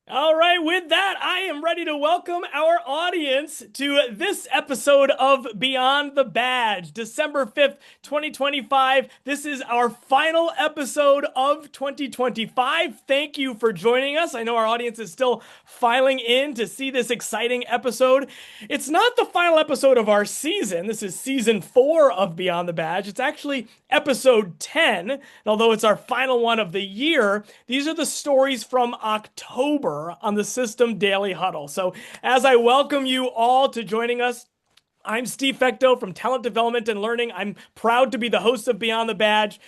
All right, with that, I am ready to welcome our audience to this episode of Beyond the Badge, December 5th, 2025. This is our final episode of 2025. Thank you for joining us. I know our audience is still filing in to see this exciting episode. It's not the final episode of our season. This is season 4 of Beyond the Badge. It's actually episode 10. And although it's our final one of the year, these are the stories from October on the System Daily Huddle. So, as I welcome you all to joining us, I'm Steve Fecto from Talent Development and Learning. I'm proud to be the host of Beyond the Badge.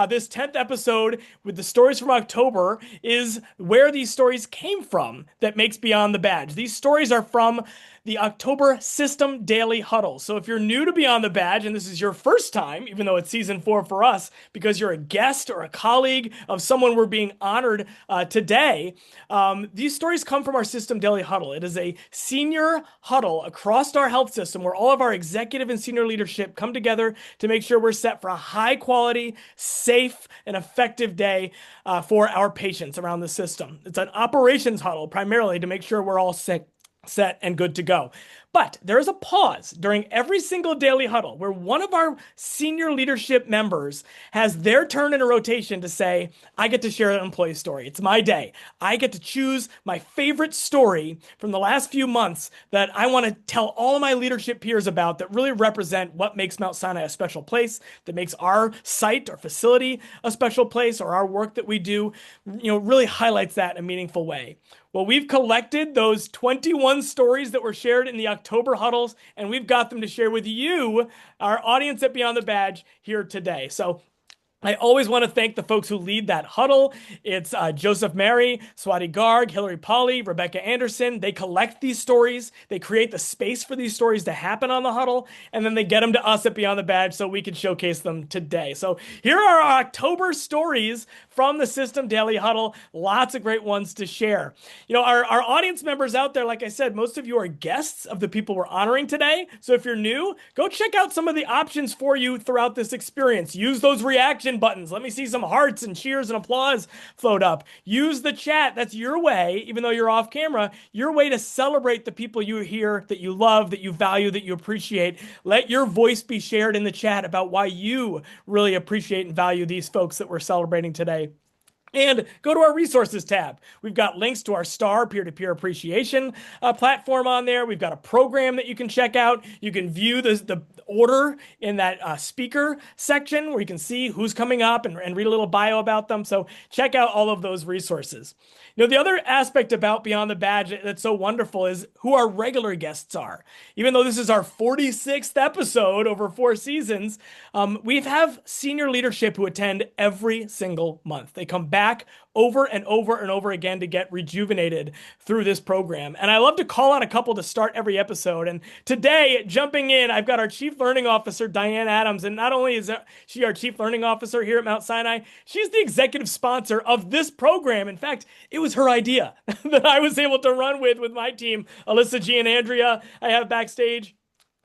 This 10th episode with the stories from October is where these stories came from that makes Beyond the Badge. These stories are from the October System Daily Huddle. So if you're new to Beyond the Badge and this is your first time, even though it's season 4 for us, because you're a guest or a colleague of someone we're being honored today, these stories come from our System Daily Huddle. It is a senior huddle across our health system where all of our executive and senior leadership come together to make sure we're set for a high quality, safe, and effective day for our patients around the system. It's an operations huddle primarily to make sure we're all set and good to go. But there is a pause during every single daily huddle where one of our senior leadership members has their turn in a rotation to say, I get to share an employee story. It's my day. I get to choose my favorite story from the last few months that I want to tell all of my leadership peers about that really represent what makes Mount Sinai a special place, that makes our site or facility a special place, or our work that we do, really highlights that in a meaningful way. Well, we've collected those 21 stories that were shared in the October huddles, and we've got them to share with you, our audience at Beyond the Badge, here today. So I always want to thank the folks who lead that huddle. It's Joseph Mary, Swati Garg, Hillary Polly, Rebecca Anderson. They collect these stories. They create the space for these stories to happen on the huddle, and then they get them to us at Beyond the Badge so we can showcase them today. So here are our October stories from the System Daily Huddle. Lots of great ones to share. Our audience members out there, like I said, most of you are guests of the people we're honoring today. So if you're new, go check out some of the options for you throughout this experience. Use those reaction buttons. Let me see some hearts and cheers and applause float up. Use the chat. That's your way, even though you're off camera, your way to celebrate the people you hear that you love, that you value, that you appreciate. Let your voice be shared in the chat about why you really appreciate and value these folks that we're celebrating today. And go to our resources tab. We've got links to our STAR peer-to-peer appreciation platform on there. We've got a program that you can check out. You can view the order in that speaker section where you can see who's coming up and read a little bio about them. So check out all of those resources. The other aspect about Beyond the Badge that's so wonderful is who our regular guests are. Even though this is our 46th episode over 4 seasons, we have senior leadership who attend every single month. They come back over and over and over again to get rejuvenated through this program. And I love to call on a couple to start every episode. And today, jumping in, I've got our Chief Learning Officer, Diane Adams. And not only is she our Chief Learning Officer here at Mount Sinai, she's the executive sponsor of this program. In fact, it was her idea that I was able to run with my team. Alyssa G and Andrea, I have backstage.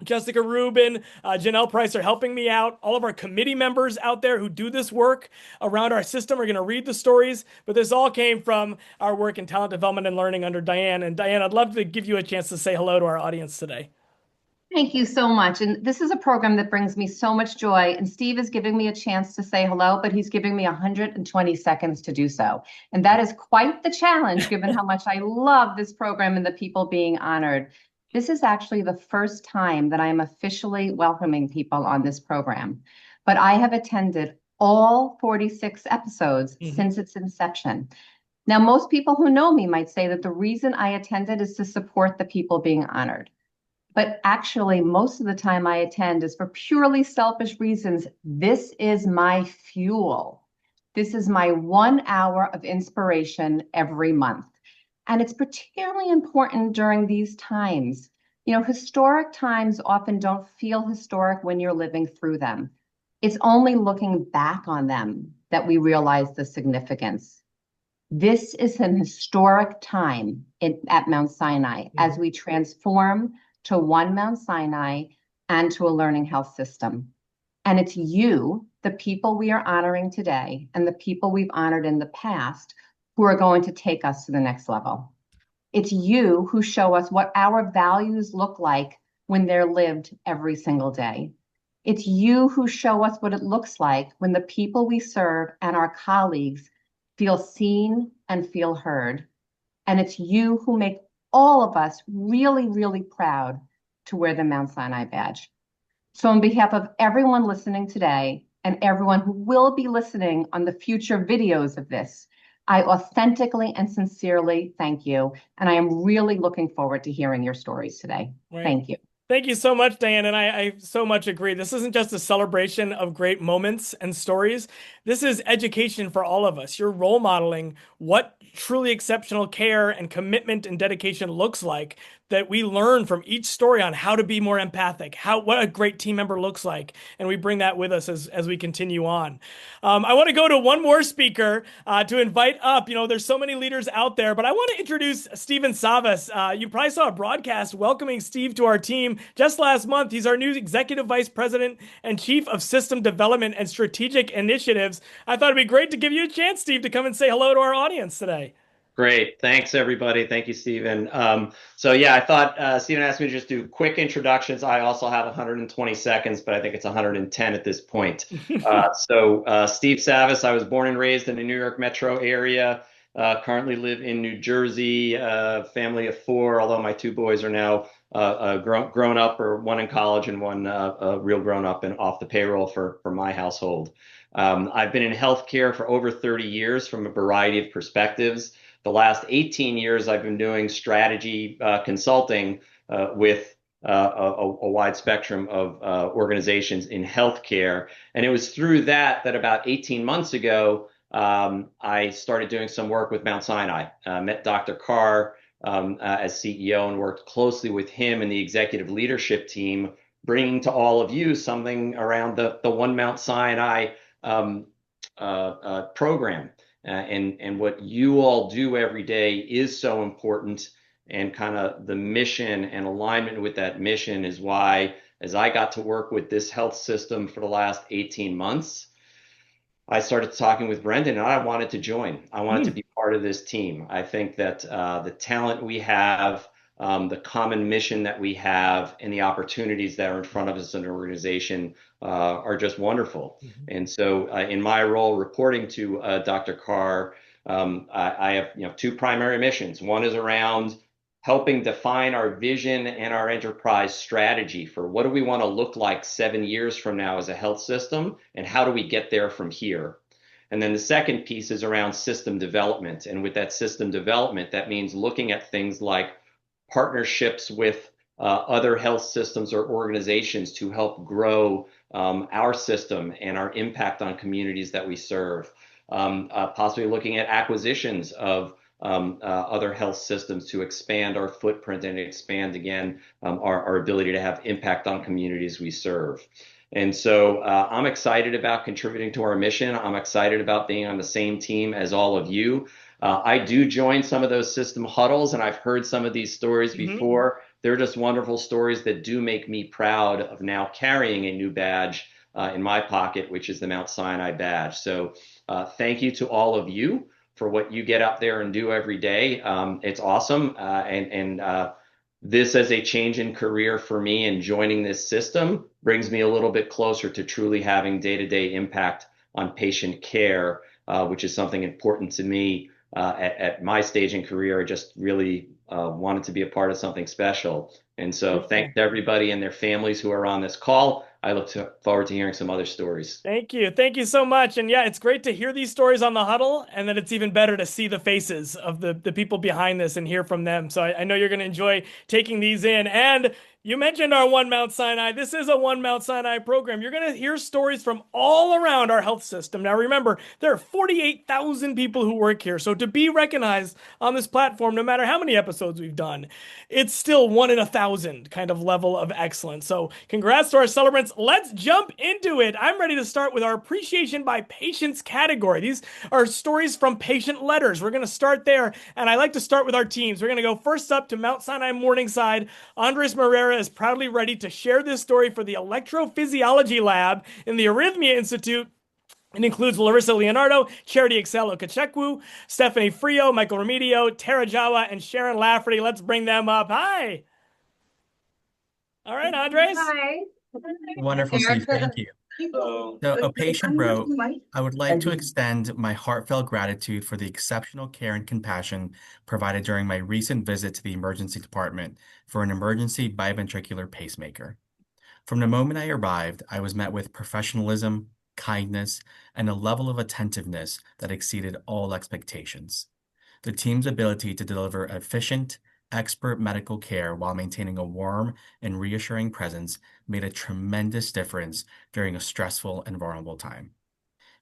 Jessica Rubin, Janelle Price are helping me out. All of our committee members out there who do this work around our system are going to read the stories. But this all came from our work in talent development and learning under Diane. And Diane, I'd love to give you a chance to say hello to our audience today. Thank you so much. And this is a program that brings me so much joy. And Steve is giving me a chance to say hello, but he's giving me 120 seconds to do so. And that is quite the challenge, given how much I love this program and the people being honored. This is actually the first time that I am officially welcoming people on this program, but I have attended all 46 episodes since its inception. Now, most people who know me might say that the reason I attended is to support the people being honored. But actually, most of the time I attend is for purely selfish reasons. This is my fuel. This is my 1 hour of inspiration every month. And it's particularly important during these times. Historic times often don't feel historic when you're living through them. It's only looking back on them that we realize the significance. This is an historic time at Mount Sinai as we transform to one Mount Sinai and to a learning health system. And it's you, the people we are honoring today, and the people we've honored in the past who are going to take us to the next level. It's you who show us what our values look like when they're lived every single day. It's you who show us what it looks like when the people we serve and our colleagues feel seen and feel heard. And it's you who make all of us really, really proud to wear the Mount Sinai badge. So, on behalf of everyone listening today and everyone who will be listening on the future videos of this, I authentically and sincerely thank you. And I am really looking forward to hearing your stories today. Right. Thank you. Thank you so much, Diane. And I so much agree. This isn't just a celebration of great moments and stories. This is education for all of us. You're role modeling what truly exceptional care and commitment and dedication looks like, that we learn from each story on how to be more empathic, what a great team member looks like. And we bring that with us as we continue on. I want to go to one more speaker to invite up. There's so many leaders out there, but I want to introduce Steven Savas. You probably saw a broadcast welcoming Steve to our team just last month. He's our new Executive Vice President and Chief of System Development and Strategic Initiatives. I thought it'd be great to give you a chance, Steve, to come and say hello to our audience today. Great. Thanks, everybody. Thank you, Stephen. So yeah, I thought Stephen asked me to just do quick introductions. I also have 120 seconds, but I think it's 110 at this point. Steve Savas, I was born and raised in the New York metro area, currently live in New Jersey, family of four, although my two boys are now grown up, or one in college and one real grown up and off the payroll for my household. I've been in healthcare for over 30 years from a variety of perspectives. The last 18 years, I've been doing strategy consulting with a wide spectrum of organizations in healthcare. And it was through that about 18 months ago, I started doing some work with Mount Sinai. Met Dr. Carr as CEO and worked closely with him and the executive leadership team, bringing to all of you something around the One Mount Sinai program. And what you all do every day is so important, and kind of the mission and alignment with that mission is why, as I got to work with this health system for the last 18 months, I started talking with Brendan and I wanted to join. I wanted to be part of this team. I think that the talent we have, the common mission that we have, and the opportunities that are in front of us as an organization are just wonderful. And so in my role reporting to Dr. Carr, I have two primary missions. One is around helping define our vision and our enterprise strategy for what do we want to look like 7 years from now as a health system, and how do we get there from here. And then the second piece is around system development. And with that system development, that means looking at things like partnerships with other health systems or organizations to help grow our system and our impact on communities that we serve. Possibly looking at acquisitions of other health systems to expand our footprint and expand, again, our ability to have impact on communities we serve. And so I'm excited about contributing to our mission. I'm excited about being on the same team as all of you. I do join some of those system huddles, and I've heard some of these stories before. They're just wonderful stories that do make me proud of now carrying a new badge in my pocket, which is the Mount Sinai badge. So thank you to all of you for what you get out there and do every day. It's awesome. And this as a change in career for me, and joining this system brings me a little bit closer to truly having day-to-day impact on patient care, which is something important to me at my stage in career. I just really wanted to be a part of something special. And so thanks to everybody and their families who are on this call. I look forward to hearing some other stories. Thank you. Thank you so much. And yeah, it's great to hear these stories on the huddle, and then it's even better to see the faces of the people behind this and hear from them. So I know you're going to enjoy taking these in. And you mentioned our One Mount Sinai. This is a One Mount Sinai program. You're going to hear stories from all around our health system. Now, remember, there are 48,000 people who work here. So to be recognized on this platform, no matter how many episodes we've done, it's still 1 in 1,000 kind of level of excellence. So congrats to our celebrants. Let's jump into it. I'm ready to start with our Appreciation by Patients category. These are stories from patient letters. We're going to start there. And I like to start with our teams. We're going to go first up to Mount Sinai Morningside. Andres Morera is proudly ready to share this story for the electrophysiology lab in the Arrhythmia Institute. It includes Larissa Leonardo, Charity Excel Okachekwu, Stephanie Frio, Michael Remedio, Tara Jawa, and Sharon Lafferty. Let's bring them up. Hi. All right, Andres. Hi. Wonderful, Steve. Thank you. So a patient wrote, I would like to extend my heartfelt gratitude for the exceptional care and compassion provided during my recent visit to the emergency department for an emergency biventricular pacemaker. From the moment I arrived, I was met with professionalism, kindness, and a level of attentiveness that exceeded all expectations. The team's ability to deliver efficient, expert medical care while maintaining a warm and reassuring presence made a tremendous difference during a stressful and vulnerable time.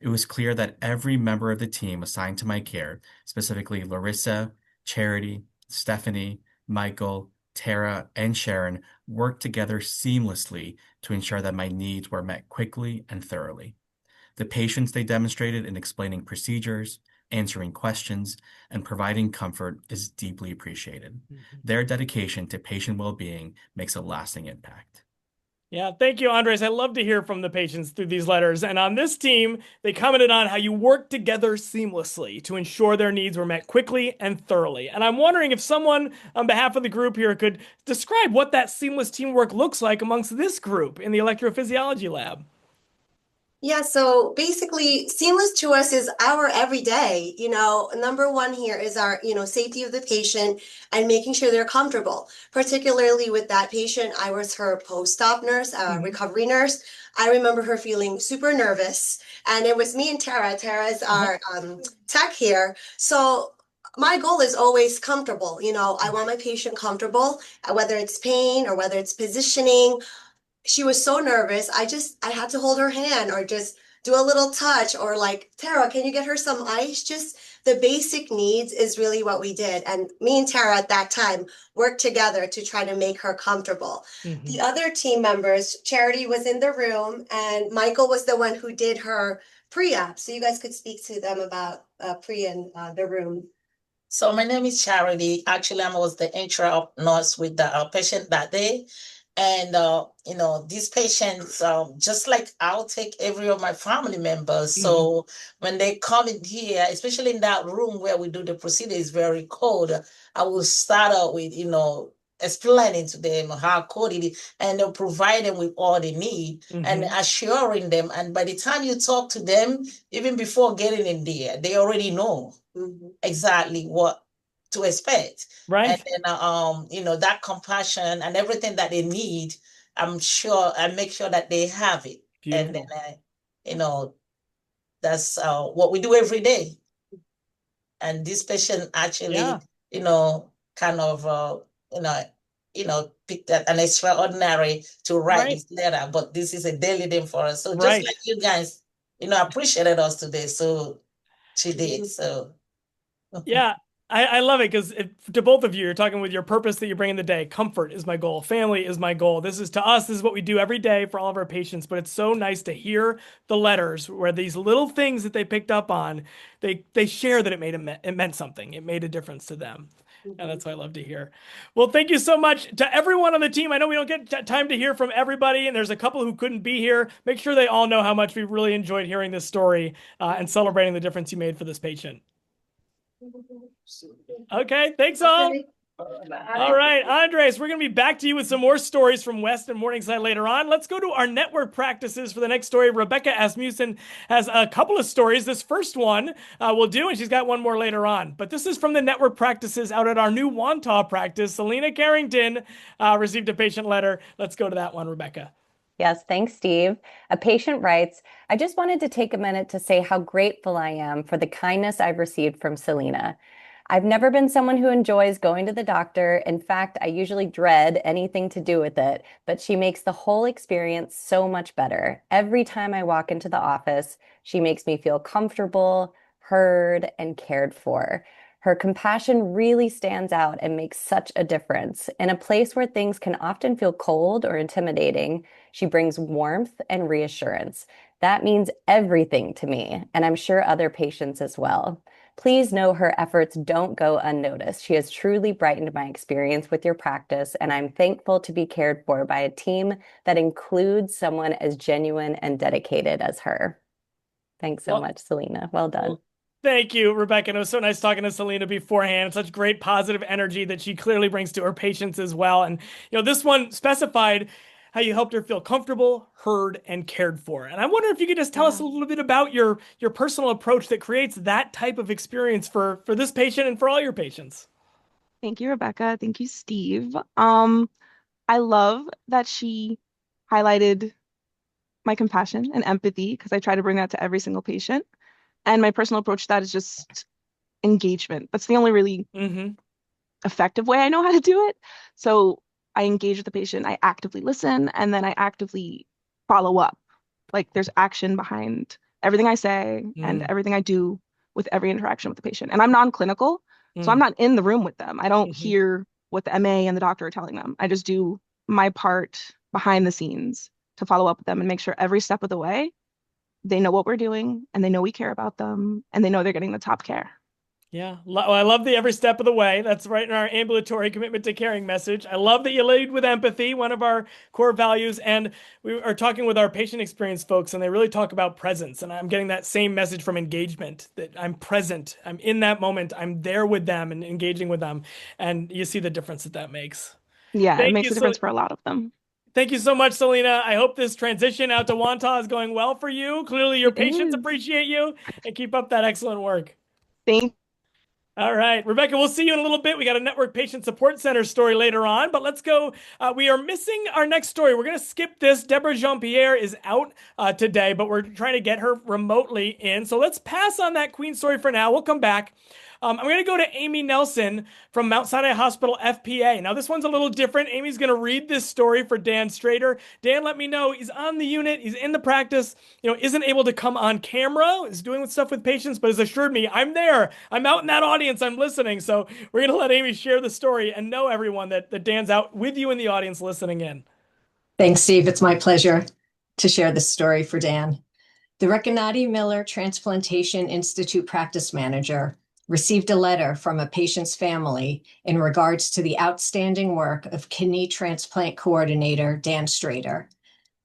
It was clear that every member of the team assigned to my care, specifically Larissa, Charity, Stephanie, Michael, Tara, and Sharon, worked together seamlessly to ensure that my needs were met quickly and thoroughly. The patience they demonstrated in explaining procedures, answering questions, and providing comfort is deeply appreciated. Their dedication to patient well-being makes a lasting impact. Yeah, thank you, Andres. I love to hear from the patients through these letters. And on this team, they commented on how you work together seamlessly to ensure their needs were met quickly and thoroughly. And I'm wondering if someone on behalf of the group here could describe what that seamless teamwork looks like amongst this group in the electrophysiology lab. Yeah, so basically, seamless to us is our everyday. Number one here is our, safety of the patient and making sure they're comfortable. Particularly with that patient, I was her post-op nurse, recovery nurse. I remember her feeling super nervous, and it was me and Tara. Tara is our tech here. So my goal is always comfortable. I want my patient comfortable, whether it's pain or whether it's positioning. She was so nervous. I had to hold her hand or just do a little touch or like, Tara, can you get her some ice? Just the basic needs is really what we did. And me and Tara at that time worked together to try to make her comfortable. The other team members, Charity was in the room and Michael was the one who did her pre-op. So you guys could speak to them about pre in the room. So my name is Charity. Actually, I was the intra-op nurse with the patient that day. And, these patients, just like I'll take every of my family members. So when they come in here, especially in that room where we do the procedure, is very cold. I will start out with, explaining to them how cold it is and then provide them with all they need and assuring them. And by the time you talk to them, even before getting in there, they already know exactly what to expect. Right. And then, that compassion and everything that they need, I'm sure I make sure that they have it. Beautiful. And then, that's what we do every day. And this patient actually, kind of, picked an extraordinary to write this letter, but this is a daily thing for us. So just like you guys, appreciated us today. So she did. So yeah. I love it because to both of you, you're talking with your purpose that you bring in the day. Comfort is my goal. Family is my goal. This is to us, this is what we do every day for all of our patients. But it's so nice to hear the letters where these little things that they picked up on, they share that it meant something. It made a difference to them. And that's what I love to hear. Well, thank you so much to everyone on the team. I know we don't get time to hear from everybody, and there's a couple who couldn't be here. Make sure they all know how much we really enjoyed hearing this story and celebrating the difference you made for this patient. Okay, thanks all. All right, Andres, we're going to be back to you with some more stories from West and Morningside later on. Let's go to our network practices for the next story. Rebecca Asmussen has a couple of stories. This first one we'll do, and she's got one more later on. But this is from the network practices out at our new Wantagh practice. Selena Carrington received a patient letter. Let's go to that one, Rebecca. Yes, thanks, Steve. A patient writes, I just wanted to take a minute to say how grateful I am for the kindness I've received from Selena. I've never been someone who enjoys going to the doctor. In fact, I usually dread anything to do with it, but she makes the whole experience so much better. Every time I walk into the office, she makes me feel comfortable, heard, and cared for. Her compassion really stands out and makes such a difference. In a place where things can often feel cold or intimidating, she brings warmth and reassurance. That means everything to me, and I'm sure other patients as well. Please know her efforts don't go unnoticed. She has truly brightened my experience with your practice, and I'm thankful to be cared for by a team that includes someone as genuine and dedicated as her. Thanks so much, Selena. Well done. Thank you, Rebecca. And it was so nice talking to Selena beforehand. Such great positive energy that she clearly brings to her patients as well. And, this one specified how you helped her feel comfortable, heard, and cared for. And I wonder if you could just tell us a little bit about your personal approach that creates that type of experience for this patient and for all your patients. Thank you, Rebecca. Thank you, Steve. I love that she highlighted my compassion and empathy because I try to bring that to every single patient. And my personal approach to that is just engagement. That's the only really effective way I know how to do it. So I engage with the patient, I actively listen, and then I actively follow up. Like there's action behind everything I say and everything I do with every interaction with the patient. And I'm non-clinical, so I'm not in the room with them. I don't hear what the MA and the doctor are telling them. I just do my part behind the scenes to follow up with them and make sure every step of the way they know what we're doing and they know we care about them and they know they're getting the top care. Yeah, I love the every step of the way. That's right in our ambulatory commitment to caring message. I love that you lead with empathy, one of our core values. And we are talking with our patient experience folks, and they really talk about presence. And I'm getting that same message from engagement, that I'm present, I'm in that moment, I'm there with them and engaging with them. And you see the difference that makes. Yeah, it makes a difference for a lot of them. Thank you so much, Selena. I hope this transition out to Wantagh is going well for you. Clearly, your patients appreciate you, and keep up that excellent work. Thank All right, Rebecca, we'll see you in a little bit. We got a Network Patient Support Center story later on, but let's go. We are missing our next story. We're going to skip this. Deborah Jean-Pierre is out today, but we're trying to get her remotely in. So let's pass on that Queen story for now. We'll come back. I'm going to go to Amy Nelson from Mount Sinai Hospital FPA. Now, this one's a little different. Amy's going to read this story for Dan Strader. Dan let me know he's on the unit. He's in the practice, isn't able to come on camera, is doing stuff with patients, but has assured me I'm there. I'm out in that audience. I'm listening. So we're going to let Amy share the story and know everyone that Dan's out with you in the audience listening in. Thanks, Steve. It's my pleasure to share this story for Dan. The Recanati Miller Transplantation Institute practice manager received a letter from a patient's family in regards to the outstanding work of kidney transplant coordinator Dan Strader.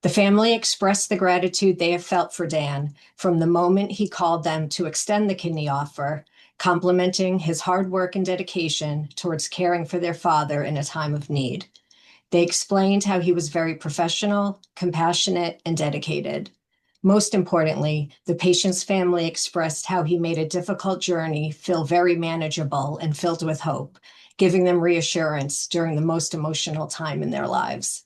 The family expressed the gratitude they have felt for Dan from the moment he called them to extend the kidney offer, complimenting his hard work and dedication towards caring for their father in a time of need. They explained how he was very professional, compassionate, and dedicated. Most importantly, the patient's family expressed how he made a difficult journey feel very manageable and filled with hope, giving them reassurance during the most emotional time in their lives.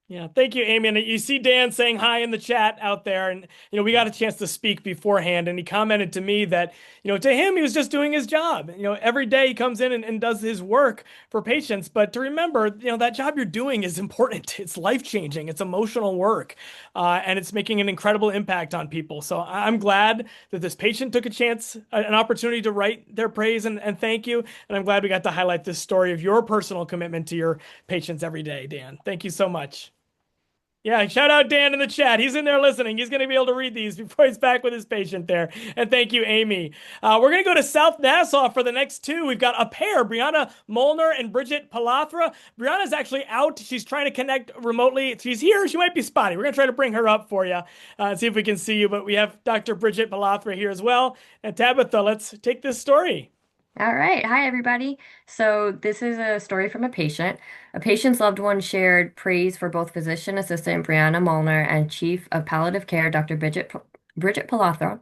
Yeah, thank you, Amy. And you see Dan saying hi in the chat out there. And, we got a chance to speak beforehand. And he commented to me that, to him, he was just doing his job. Every day he comes in and does his work for patients. But to remember, that job you're doing is important. It's life-changing. It's emotional work. And it's making an incredible impact on people. So I'm glad that this patient took a chance, an opportunity to write their praise and thank you. And I'm glad we got to highlight this story of your personal commitment to your patients every day, Dan. Thank you so much. Yeah, shout out Dan in the chat. He's in there listening. He's going to be able to read these before he's back with his patient there. And thank you, Amy. We're going to go to South Nassau for the next two. We've got a pair, Brianna Molnar and Bridget Palathra. Brianna's actually out. She's trying to connect remotely. She's here. She might be spotty. We're going to try to bring her up for you and see if we can see you. But we have Dr. Bridget Palathra here as well. And Tabitha, let's take this story. All right. Hi, everybody. So this is a story from a patient. A patient's loved one shared praise for both physician assistant Brianna Molnar and chief of palliative care Dr. Bridget Palathra,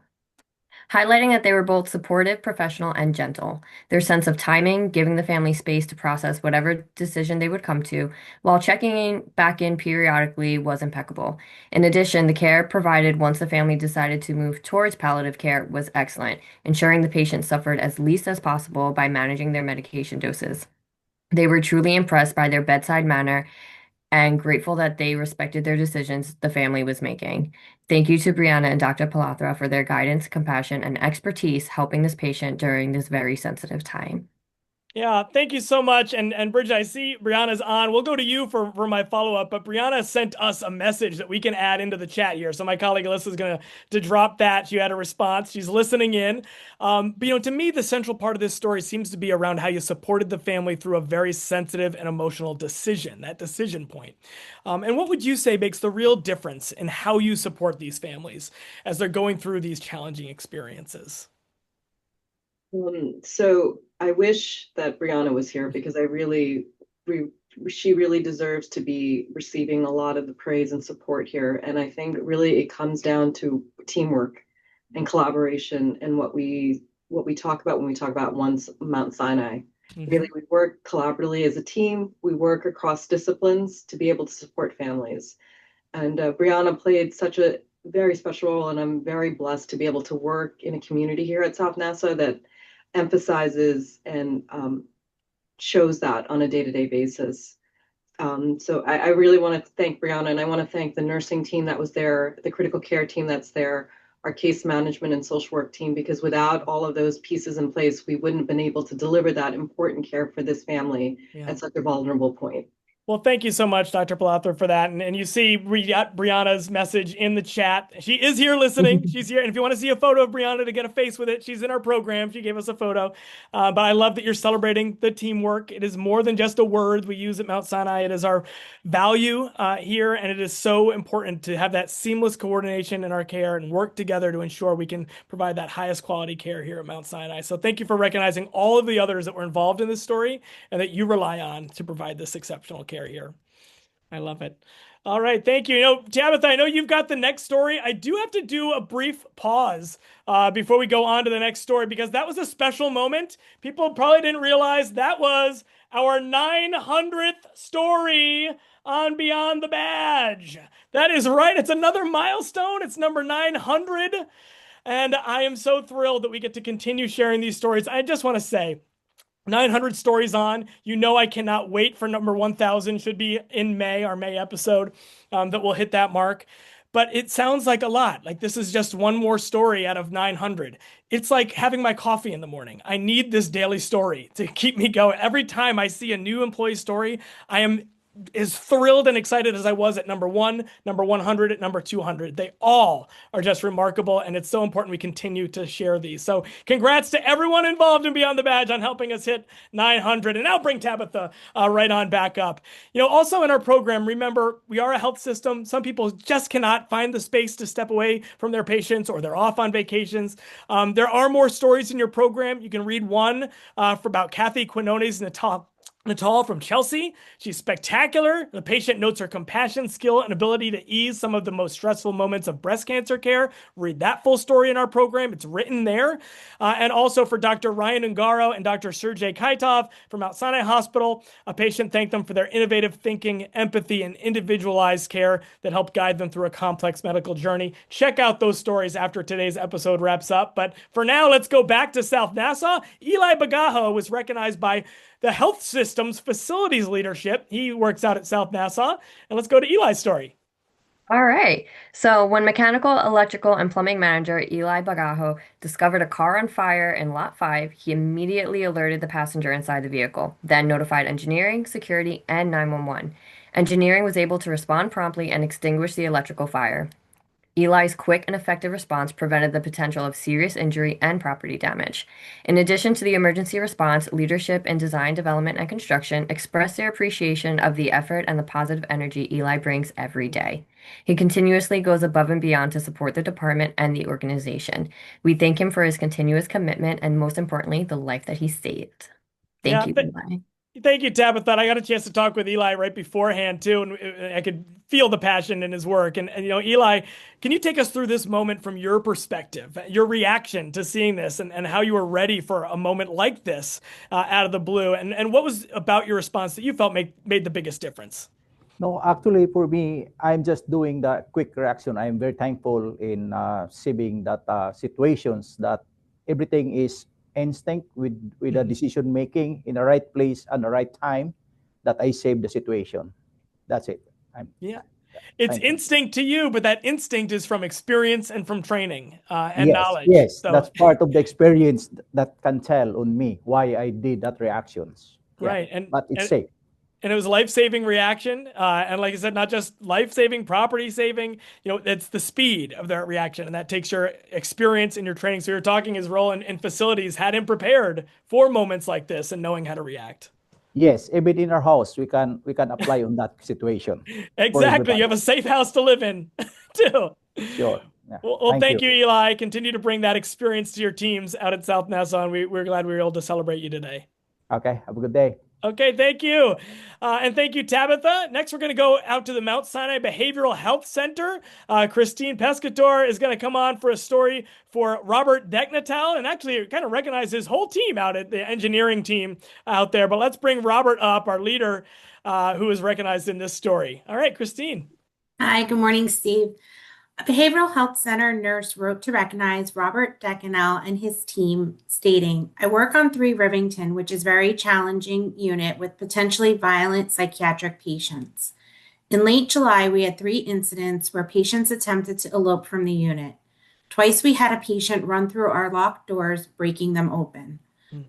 highlighting that they were both supportive, professional, and gentle. Their sense of timing, giving the family space to process whatever decision they would come to, while checking back in periodically, was impeccable. In addition, the care provided once the family decided to move towards palliative care was excellent, ensuring the patient suffered as least as possible by managing their medication doses. They were truly impressed by their bedside manner and grateful that they respected their decisions the family was making. Thank you to Brianna and Dr. Palathra for their guidance, compassion, and expertise helping this patient during this very sensitive time. Yeah, thank you so much. And Bridget, I see Brianna's on. We'll go to you for my follow-up, but Brianna sent us a message that we can add into the chat here. So my colleague Alyssa is going to drop that. She had a response. She's listening in. But to me, the central part of this story seems to be around how you supported the family through a very sensitive and emotional decision, that decision point. And what would you say makes the real difference in how you support these families as they're going through these challenging experiences? So I wish that Brianna was here because she really deserves to be receiving a lot of the praise and support here. And I think really it comes down to teamwork and collaboration and what we talk about when we talk about Mount Sinai. Really, we work collaboratively as a team. We work across disciplines to be able to support families. And Brianna played such a very special role, and I'm very blessed to be able to work in a community here at South Nassau that emphasizes and shows that on a day-to-day basis. So I really want to thank Brianna, and I want to thank the nursing team that was there, the critical care team that's there, our case management and social work team, because without all of those pieces in place, we wouldn't have been able to deliver that important care for this family at such a vulnerable point. Well, thank you so much, Dr. Palather, for that. And you see Brianna's message in the chat. She is here listening. She's here. And if you want to see a photo of Brianna to get a face with it, she's in our program. She gave us a photo. But I love that you're celebrating the teamwork. It is more than just a word we use at Mount Sinai. It is our value here. And it is so important to have that seamless coordination in our care and work together to ensure we can provide that highest quality care here at Mount Sinai. So thank you for recognizing all of the others that were involved in this story and that you rely on to provide this exceptional care here. I love it. All right, thank you. Tabitha, I know you've got the next story. I do have to do a brief pause before we go on to the next story because that was a special moment. People probably didn't realize that was our 900th story on Beyond the Badge. That is right. It's another milestone. It's number 900. And I am so thrilled that we get to continue sharing these stories. I just want to say, 900 stories on. I cannot wait for number 1000. Should be in May, our May episode, that will hit that mark. But it sounds like a lot. Like this is just one more story out of 900. It's like having my coffee in the morning. I need this daily story to keep me going. Every time I see a new employee story, I am as thrilled and excited as I was at number 1, number 100, at number 200. They all are just remarkable, and it's so important we continue to share these. So congrats to everyone involved in Beyond the Badge on helping us hit 900. And now bring Tabitha right on back up. Also in our program, remember, we are a health system. Some people just cannot find the space to step away from their patients or they're off on vacations. There are more stories in your program. You can read one for about Kathy Quinones Natal from Chelsea. She's spectacular. The patient notes her compassion, skill, and ability to ease some of the most stressful moments of breast cancer care. Read that full story in our program. It's written there. And also for Dr. Ryan Ungaro and Dr. Sergey Kaitov from Mount Sinai Hospital, a patient thanked them for their innovative thinking, empathy, and individualized care that helped guide them through a complex medical journey. Check out those stories after today's episode wraps up. But for now, let's go back to South Nassau. Eli Bagajo was recognized by the health system's facilities leadership. He works out at South Nassau. And let's go to Eli's story. All right. So when mechanical, electrical, and plumbing manager Eli Bagajo discovered a car on fire in Lot 5, he immediately alerted the passenger inside the vehicle, then notified engineering, security, and 911. Engineering was able to respond promptly and extinguish the electrical fire. Eli's quick and effective response prevented the potential of serious injury and property damage. In addition to the emergency response, leadership in design, development, and construction expressed their appreciation of the effort and the positive energy Eli brings every day. He continuously goes above and beyond to support the department and the organization. We thank him for his continuous commitment and, most importantly, the life that he saved. Thank you, Eli. Thank you, Tabitha. I got a chance to talk with Eli right beforehand, too, and I could feel the passion in his work. And Eli, can you take us through this moment from your perspective, your reaction to seeing this, and how you were ready for a moment like this out of the blue? And what was about your response that you felt made the biggest difference? No, actually, for me, I'm just doing the quick reaction. I'm very thankful in seeing that situations that everything is instinct with the decision making in the right place and the right time that I saved the situation. That's it. It's Thank you. instinct to you, but that instinct is from experience and from training and Yes, knowledge. yes, So, that's part of the experience that can tell on me why I did that reactions. Yeah, right. but it's safe. And it was a life-saving reaction. And like I said, not just life-saving, property-saving, it's the speed of that reaction. And that takes your experience and your training. So you're talking his role in facilities had him prepared for moments like this and knowing how to react. Yes, even in our house, we can apply on that situation. Exactly. You have a safe house to live in, too. Sure. Yeah. Well, thank you, Eli. Continue to bring that experience to your teams out at South Nassau. And we're glad we were able to celebrate you today. Okay. Have a good day. Okay, thank you. And thank you, Tabitha. Next, we're going to go out to the Mount Sinai Behavioral Health Center. Christine Pescator is going to come on for a story for Robert Deknatal, and actually kind of recognize his whole team out at the engineering team out there. But let's bring Robert up, our leader, who is recognized in this story. All right, Christine. Hi, good morning, Steve. A behavioral health center nurse wrote to recognize Robert Decanel and his team, stating, "I work on 3 Rivington, which is a very challenging unit with potentially violent psychiatric patients. In late July, we had 3 incidents where patients attempted to elope from the unit. Twice we had a patient run through our locked doors, breaking them open.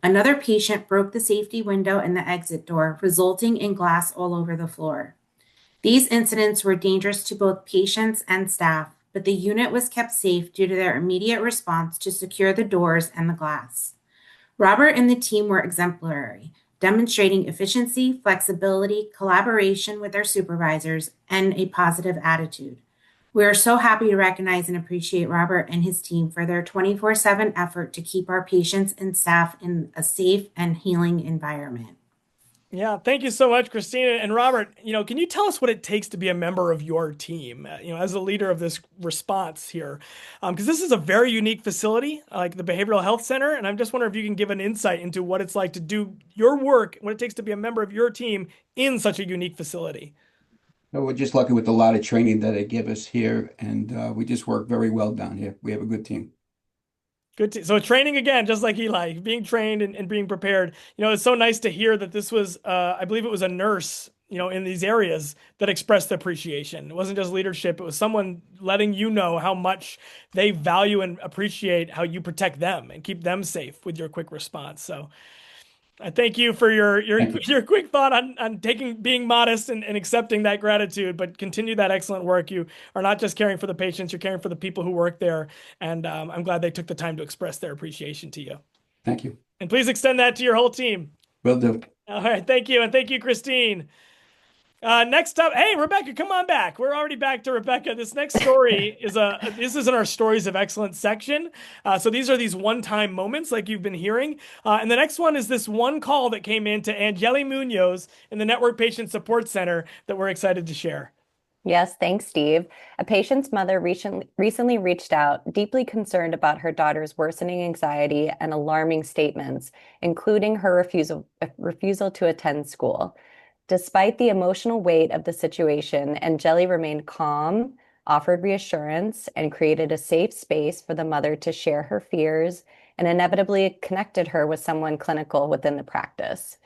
Another patient broke the safety window and the exit door, resulting in glass all over the floor. These incidents were dangerous to both patients and staff, but the unit was kept safe due to their immediate response to secure the doors and the glass. Robert and the team were exemplary, demonstrating efficiency, flexibility, collaboration with their supervisors, and a positive attitude. We are so happy to recognize and appreciate Robert and his team for their 24/7 effort to keep our patients and staff in a safe and healing environment." Yeah, thank you so much, Christina. And Robert, can you tell us what it takes to be a member of your team, as a leader of this response here? Because this is a very unique facility, like the Behavioral Health Center. And I'm just wondering if you can give an insight into what it's like to do your work, what it takes to be a member of your team in such a unique facility. No, we're just lucky with a lot of training that they give us here, and we just work very well down here. We have a good team. Good. So training again, just like Eli, being trained and being prepared. It's so nice to hear that this was, I believe it was a nurse, in these areas that expressed the appreciation. It wasn't just leadership. It was someone letting you know how much they value and appreciate how you protect them and keep them safe with your quick response. So I thank you for your quick thought on being modest and accepting that gratitude, but continue that excellent work. You are not just caring for the patients, you're caring for the people who work there. And I'm glad they took the time to express their appreciation to you. Thank you. And please extend that to your whole team. Will do. All right. Thank you. And thank you, Christine. Next up, hey, Rebecca, come on back. We're already back to Rebecca. This next story this is in our Stories of Excellence section. So these are these one-time moments like you've been hearing. And the next one is this one call that came in to Angeli Munoz in the Network Patient Support Center that we're excited to share. Yes, thanks, Steve. A patient's mother recently reached out, deeply concerned about her daughter's worsening anxiety and alarming statements, including her refusal to attend school. Despite the emotional weight of the situation, Angeli remained calm, offered reassurance, and created a safe space for the mother to share her fears, and inevitably connected her with someone clinical within the practice.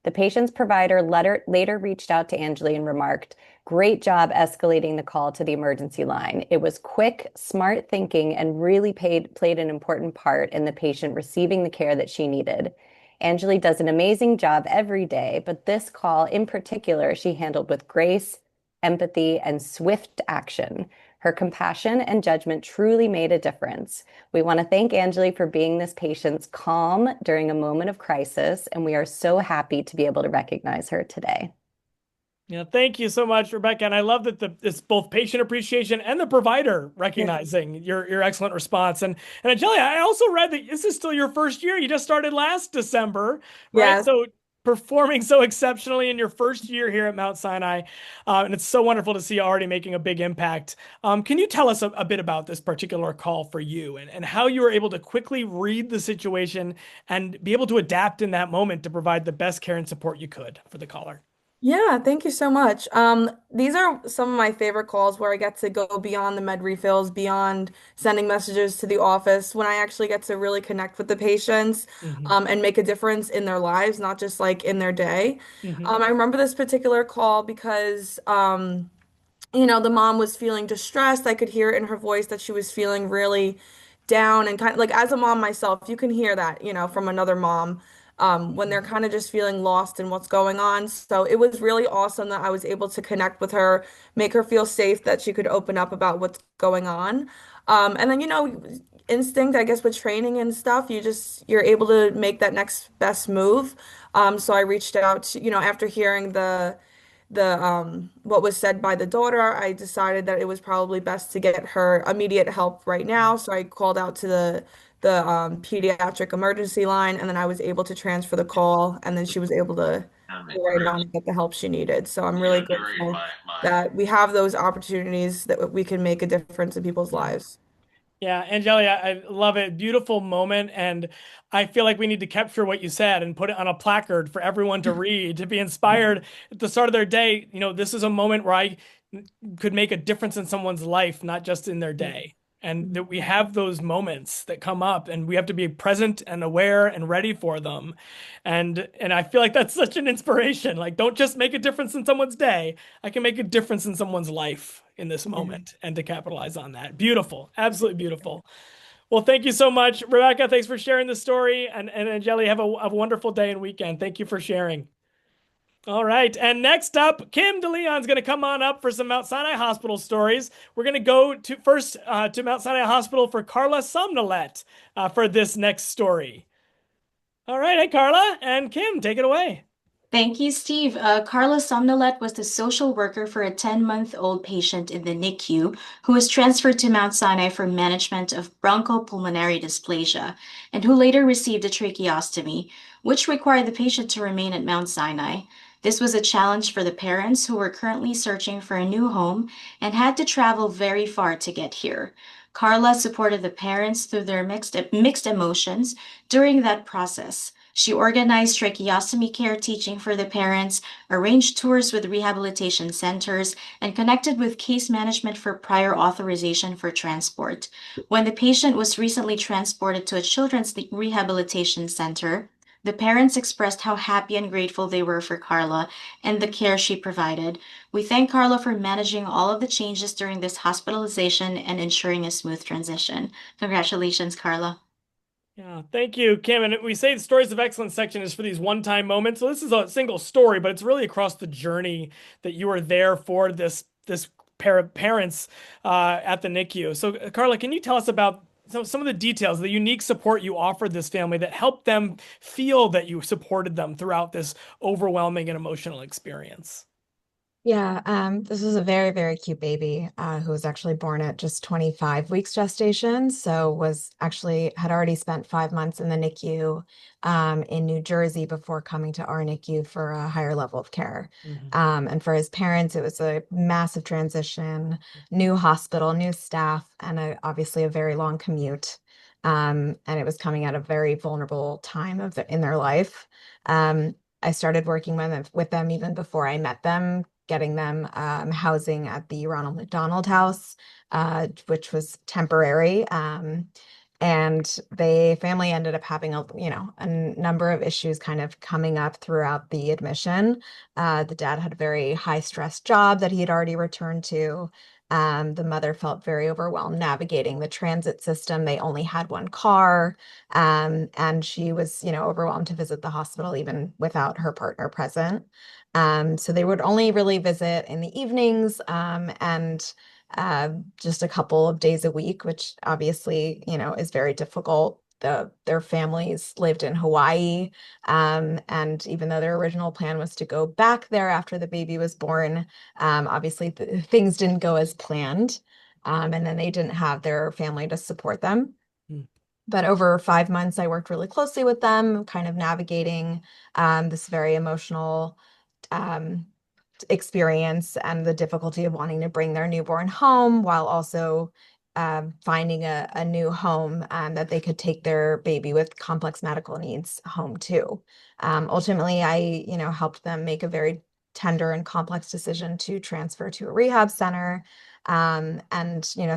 The patient's provider later reached out to Angeli and remarked, "Great job escalating the call to the emergency line. It was quick, smart thinking, and really played an important part in the patient receiving the care that she needed. Angeli does an amazing job every day, but this call in particular, she handled with grace, empathy, and swift action. Her compassion and judgment truly made a difference. We want to thank Angeli for being this patient's calm during a moment of crisis, and we are so happy to be able to recognize her today." Yeah, thank you so much, Rebecca. And I love that it's both patient appreciation and the provider recognizing your excellent response. And Angeli, I also read that this is still your first year. You just started last December, right? Yes. So performing so exceptionally in your first year here at Mount Sinai. And it's so wonderful to see you already making a big impact. Can you tell us a bit about this particular call for you and how you were able to quickly read the situation and be able to adapt in that moment to provide the best care and support you could for the caller? Yeah, thank you so much. These are some of my favorite calls where I get to go beyond the med refills, beyond sending messages to the office, when I actually get to really connect with the patients, and make a difference in their lives, not just like in their day. I remember this particular call because the mom was feeling distressed. I could hear it in her voice that she was feeling really down and kind of like as a mom myself, you can hear that, from another mom, when they're kind of just feeling lost in what's going on. So it was really awesome that I was able to connect with her, make her feel safe that she could open up about what's going on. And then, instinct, I guess, with training and stuff, you're able to make that next best move. So I reached out to, after hearing the what was said by the daughter, I decided that it was probably best to get her immediate help right now. So I called out to the pediatric emergency line, and then I was able to transfer the call, and then she was able to go right on and get the help she needed. So I'm really grateful that we have those opportunities that we can make a difference in people's lives. Yeah, Angelia, I love it. Beautiful moment. And I feel like we need to capture what you said and put it on a placard for everyone to read, to be inspired at the start of their day. This is a moment where I could make a difference in someone's life, not just in their day. And that we have those moments that come up and we have to be present and aware and ready for them. And I feel like that's such an inspiration. Like, don't just make a difference in someone's day. I can make a difference in someone's life in this moment and to capitalize on that. Beautiful. Absolutely beautiful. Well, thank you so much, Rebecca. Thanks for sharing the story. And Angeli, have a wonderful day and weekend. Thank you for sharing. All right. And next up, Kim DeLeon's going to come on up for some Mount Sinai Hospital stories. We're going to go to first to Mount Sinai Hospital for Carla Somnolet for this next story. All right. Hey, Carla and Kim, take it away. Thank you, Steve. Carla Somnolet was the social worker for a 10-month-old patient in the NICU who was transferred to Mount Sinai for management of bronchopulmonary dysplasia and who later received a tracheostomy, which required the patient to remain at Mount Sinai. This was a challenge for the parents who were currently searching for a new home and had to travel very far to get here. Carla supported the parents through their mixed emotions during that process. She organized tracheostomy care teaching for the parents, arranged tours with rehabilitation centers, and connected with case management for prior authorization for transport. When the patient was recently transported to a children's rehabilitation center, the parents expressed how happy and grateful they were for Carla and the care she provided. We thank Carla for managing all of the changes during this hospitalization and ensuring a smooth transition. Congratulations, Carla. Yeah, thank you, Kim. And we say the Stories of Excellence section is for these one-time moments. So this is a single story, but it's really across the journey that you were there for this pair of parents at the NICU. So, Carla, can you tell us about some of the details, the unique support you offered this family that helped them feel that you supported them throughout this overwhelming and emotional experience? Yeah, this was a very, very cute baby who was actually born at just 25 weeks gestation. So had already spent 5 months in the NICU in New Jersey before coming to our NICU for a higher level of care. And for his parents, it was a massive transition, new hospital, new staff, and obviously a very long commute. And it was coming at a very vulnerable time in their life. I started working with them even before I met them, getting them housing at the Ronald McDonald House, which was temporary. And the family ended up having a number of issues kind of coming up throughout the admission. The dad had a very high stress job that he had already returned to. The mother felt very overwhelmed navigating the transit system. They only had one car, and she was, overwhelmed to visit the hospital even without her partner present. So they would only really visit in the evenings, and just a couple of days a week, which obviously, is very difficult. Their families lived in Hawaii, and even though their original plan was to go back there after the baby was born, obviously things didn't go as planned, and then they didn't have their family to support them. But over 5 months, I worked really closely with them, kind of navigating this very emotional experience and the difficulty of wanting to bring their newborn home while also finding a new home that they could take their baby with complex medical needs home to. Ultimately, I, helped them make a very tender and complex decision to transfer to a rehab center. And,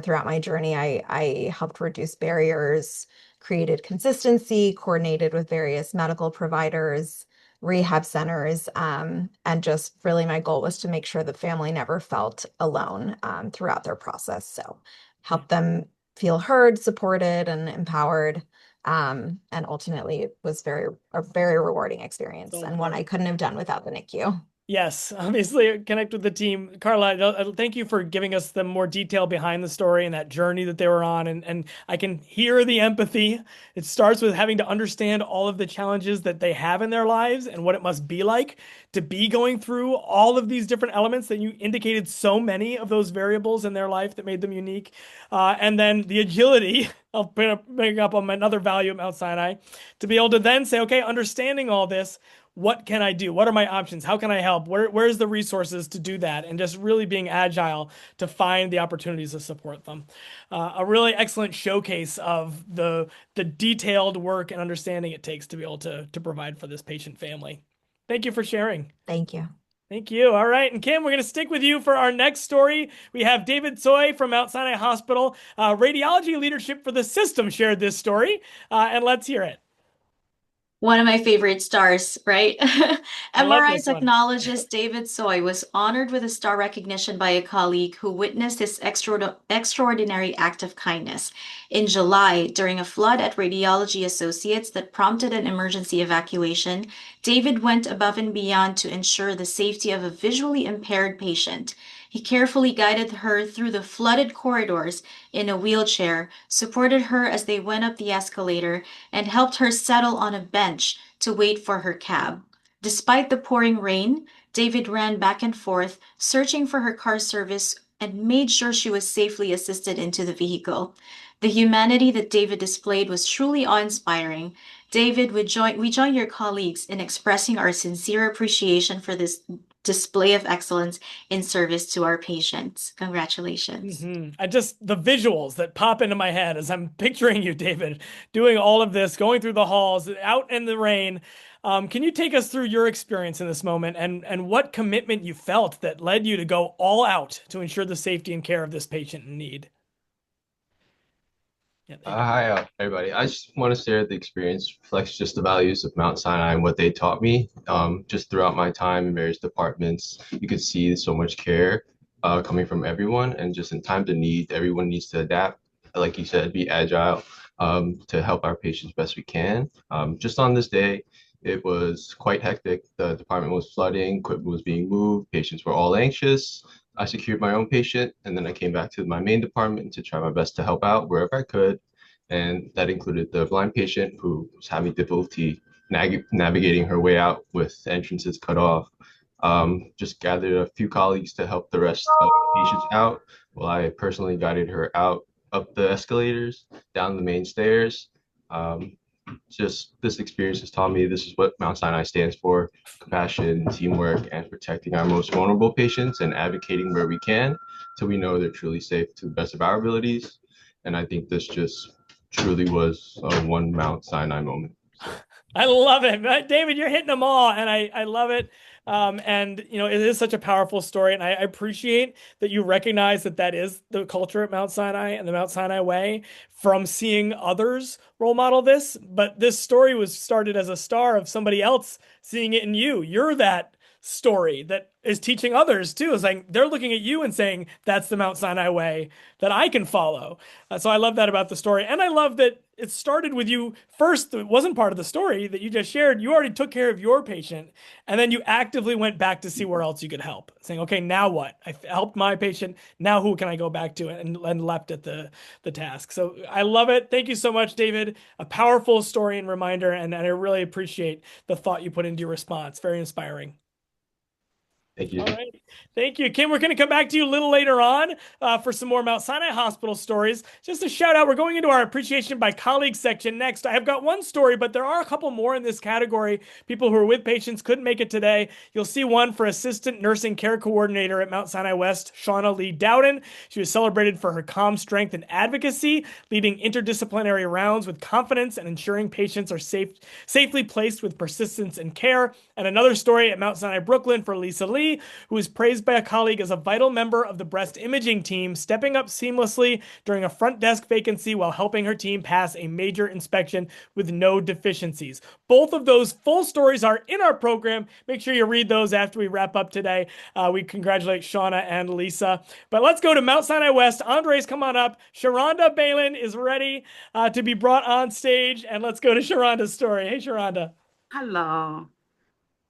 throughout my journey, I helped reduce barriers, created consistency, coordinated with various medical providers, rehab centers. And just really my goal was to make sure the family never felt alone throughout their process. So help them feel heard, supported, and empowered. And ultimately, it was a very rewarding experience and one I couldn't have done without the NICU. Yes, obviously connect with the team. Carla, thank you for giving us the more detail behind the story and that journey that they were on. And I can hear the empathy. It starts with having to understand all of the challenges that they have in their lives and what it must be like to be going through all of these different elements that you indicated, so many of those variables in their life that made them unique. And then the agility, I'll bring up on another value at Mount Sinai, to be able to then say, okay, understanding all this, what can I do? What are my options? How can I help? Where's the resources to do that? And just really being agile to find the opportunities to support them. A really excellent showcase of the detailed work and understanding it takes to be able to provide for this patient family. Thank you for sharing. Thank you. Thank you. All right. And Kim, we're going to stick with you for our next story. We have David Tsoi from Mount Sinai Hospital. Radiology leadership for the system shared this story. And let's hear it. One of my favorite stars, right? I love MRI this one. technologist David Tsoi was honored with a star recognition by a colleague who witnessed his extraordinary act of kindness. In July, during a flood at Radiology Associates that prompted an emergency evacuation, David went above and beyond to ensure the safety of a visually impaired patient. He carefully guided her through the flooded corridors in a wheelchair, supported her as they went up the escalator, and helped her settle on a bench to wait for her cab. Despite the pouring rain, David ran back and forth, searching for her car service, and made sure she was safely assisted into the vehicle. The humanity that David displayed was truly awe-inspiring. David, we join your colleagues in expressing our sincere appreciation for this display of excellence in service to our patients. Congratulations. The visuals that pop into my head as I'm picturing you, David, doing all of this, going through the halls, out in the rain. Can you take us through your experience in this moment and what commitment you felt that led you to go all out to ensure the safety and care of this patient in need? Hi, everybody. I just want to share the experience, reflects just the values of Mount Sinai and what they taught me. Just throughout my time in various departments, you could see so much care coming from everyone, and just in times of need, everyone needs to adapt. Like you said, be agile to help our patients best we can. Just on this day, it was quite hectic. The department was flooding, equipment was being moved, patients were all anxious. I secured my own patient, and then I came back to my main department to try my best to help out wherever I could. And that included the blind patient who was having difficulty navigating her way out with entrances cut off. Just gathered a few colleagues to help the rest of the patients out while I personally guided her out up the escalators, down the main stairs. Just this experience has taught me this is what Mount Sinai stands for: compassion, teamwork, and protecting our most vulnerable patients and advocating where we can so we know they're truly safe to the best of our abilities. And I think this just truly was a one Mount Sinai moment. I love it. David, you're hitting them all, and I love it. And it is such a powerful story, and I appreciate that you recognize that is the culture at Mount Sinai and the Mount Sinai way from seeing others role model this. But this story was started as a star of somebody else seeing it in you. You're that story that is teaching others too. It's like they're looking at you and saying, that's the Mount Sinai way that I can follow. So I love that about the story. And I love that it started with you first. It wasn't part of the story that you just shared. You already took care of your patient. And then you actively went back to see where else you could help, saying, okay, now what? I helped my patient. Now who can I go back to? And leapt at the task. So I love it. Thank you so much, David. A powerful story and reminder. And I really appreciate the thought you put into your response. Very inspiring. Thank you. All right. Thank you, Kim. We're going to come back to you a little later on for some more Mount Sinai Hospital stories. Just a shout out, we're going into our appreciation by colleagues section next. I have got one story, but there are a couple more in this category. People who are with patients couldn't make it today. You'll see one for Assistant Nursing Care Coordinator at Mount Sinai West, Shauna Lee Dowden. She was celebrated for her calm strength and advocacy, leading interdisciplinary rounds with confidence and ensuring patients are safely placed with persistence and care. And another story at Mount Sinai Brooklyn for Lisa Lee. Ali, who was praised by a colleague as a vital member of the breast imaging team, stepping up seamlessly during a front desk vacancy while helping her team pass a major inspection with no deficiencies. Both of those full stories are in our program. Make sure you read those after we wrap up today. We congratulate Shauna and Lisa. But let's go to Mount Sinai West. Andres, come on up. Sharonda Balin is ready to be brought on stage. And let's go to Sharonda's story. Hey, Sharonda. Hello.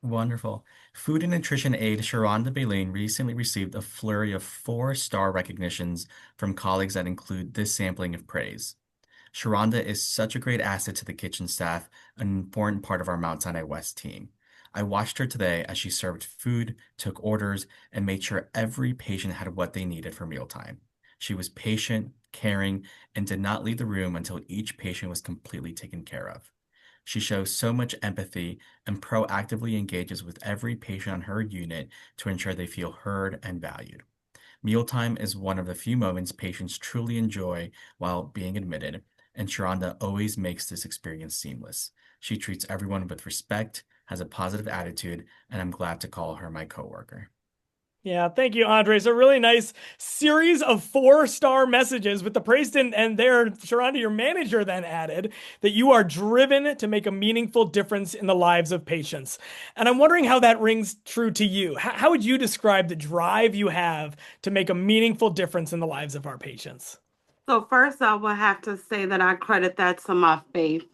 Wonderful. Food and nutrition aide Sharonda Baleen recently received a flurry of 4-star recognitions from colleagues that include this sampling of praise. Sharonda is such a great asset to the kitchen staff, an important part of our Mount Sinai West team. I watched her today as she served food, took orders, and made sure every patient had what they needed for mealtime. She was patient, caring, and did not leave the room until each patient was completely taken care of. She shows so much empathy and proactively engages with every patient on her unit to ensure they feel heard and valued. Mealtime is one of the few moments patients truly enjoy while being admitted, and Sharonda always makes this experience seamless. She treats everyone with respect, has a positive attitude, and I'm glad to call her my coworker. Yeah, thank you, Andres. A really nice series of 4-star messages with the praise and there, Sharonda, your manager then added that you are driven to make a meaningful difference in the lives of patients. And I'm wondering how that rings true to you. How would you describe the drive you have to make a meaningful difference in the lives of our patients? So first, I will have to say that I credit that to my faith,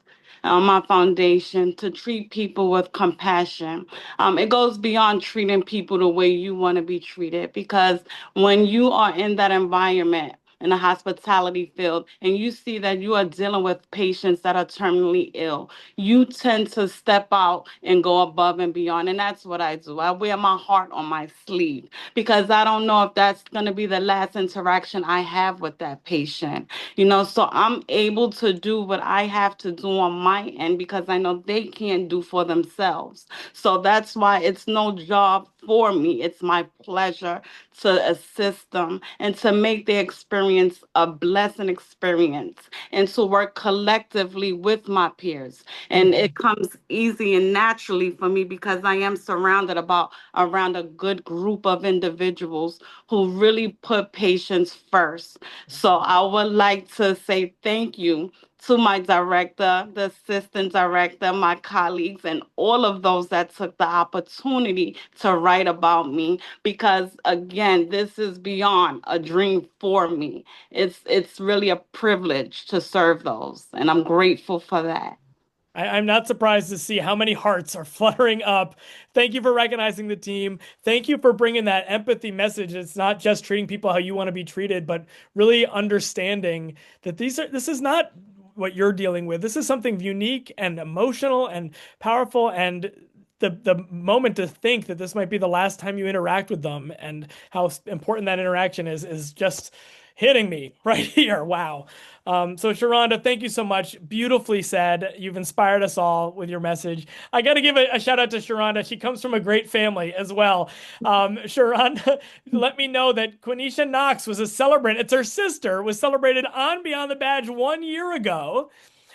my foundation, to treat people with compassion. It goes beyond treating people the way you want to be treated, because when you are in that environment, in the hospitality field, and you see that you are dealing with patients that are terminally ill, you tend to step out and go above and beyond. And that's what I do. I wear my heart on my sleeve because I don't know if that's going to be the last interaction I have with that patient. So I'm able to do what I have to do on my end because I know they can't do for themselves. So that's why it's no job for me. It's my pleasure to assist them and to make their experience a blessing experience and to work collectively with my peers. And it comes easy and naturally for me because I am surrounded around a good group of individuals who really put patients first. So I would like to say thank you to my director, the assistant director, my colleagues, and all of those that took the opportunity to write about me. Because again, this is beyond a dream for me. It's really a privilege to serve those, and I'm grateful for that. I'm not surprised to see how many hearts are fluttering up. Thank you for recognizing the team. Thank you for bringing that empathy message. It's not just treating people how you want to be treated, but really understanding that this is not what you're dealing with. This is something unique and emotional and powerful, and the moment to think that this might be the last time you interact with them and how important that interaction is just hitting me right here. Wow. So Sharonda, thank you so much. Beautifully said. You've inspired us all with your message. I got to give a shout out to Sharonda. She comes from a great family as well. Sharonda let me know that Quenisha Knox was a celebrant. It's her sister, was celebrated on Beyond the Badge 1 year ago.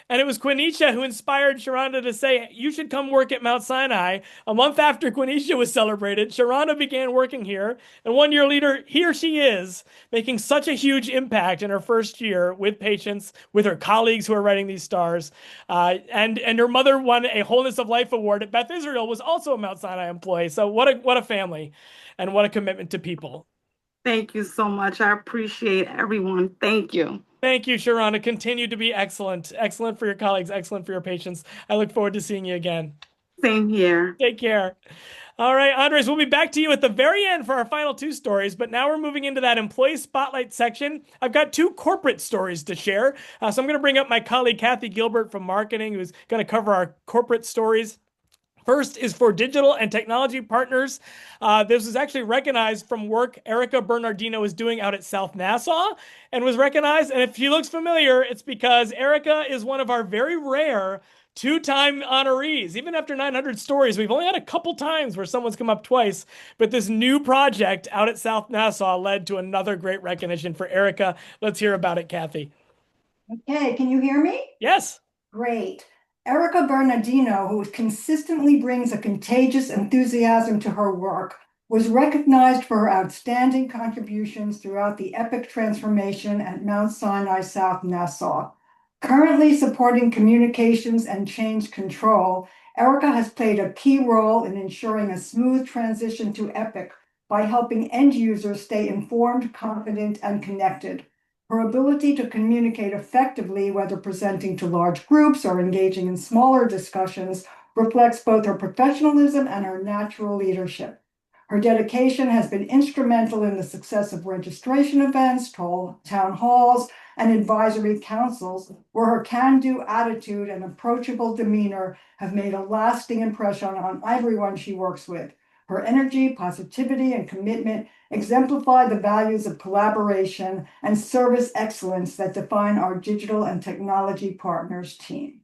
And it was Quenisha who inspired Sharonda to say, you should come work at Mount Sinai. A month after Quenisha was celebrated, Sharonda began working here. And 1 year later, here she is, making such a huge impact in her first year with patients, with her colleagues who are writing these stars. And her mother won a Wholeness of Life Award at Beth Israel, was also a Mount Sinai employee. So what a family and what a commitment to people. Thank you so much. I appreciate everyone. Thank you. Thank you, Sharonda. Continue to be excellent. Excellent for your colleagues, excellent for your patients. I look forward to seeing you again. Same here. Take care. All right, Andres, we'll be back to you at the very end for our final 2 stories, but now we're moving into that employee spotlight section. I've got 2 corporate stories to share. So I'm going to bring up my colleague, Kathy Gilbert from marketing, who's going to cover our corporate stories. First is for digital and technology partners. This was actually recognized from work Erica Bernardino is doing out at South Nassau and was recognized. And if she looks familiar, it's because Erica is one of our very rare 2-time honorees. Even after 900 stories, we've only had a couple times where someone's come up twice. But this new project out at South Nassau led to another great recognition for Erica. Let's hear about it, Kathy. Okay, can you hear me? Yes. Great. Erica Bernardino, who consistently brings a contagious enthusiasm to her work, was recognized for her outstanding contributions throughout the EPIC transformation at Mount Sinai South Nassau. Currently supporting communications and change control, Erica has played a key role in ensuring a smooth transition to EPIC by helping end users stay informed, confident, and connected. Her ability to communicate effectively, whether presenting to large groups or engaging in smaller discussions, reflects both her professionalism and her natural leadership. Her dedication has been instrumental in the success of registration events, town halls, and advisory councils, where her can-do attitude and approachable demeanor have made a lasting impression on everyone she works with. Her energy, positivity, and commitment exemplify the values of collaboration and service excellence that define our digital and technology partners team.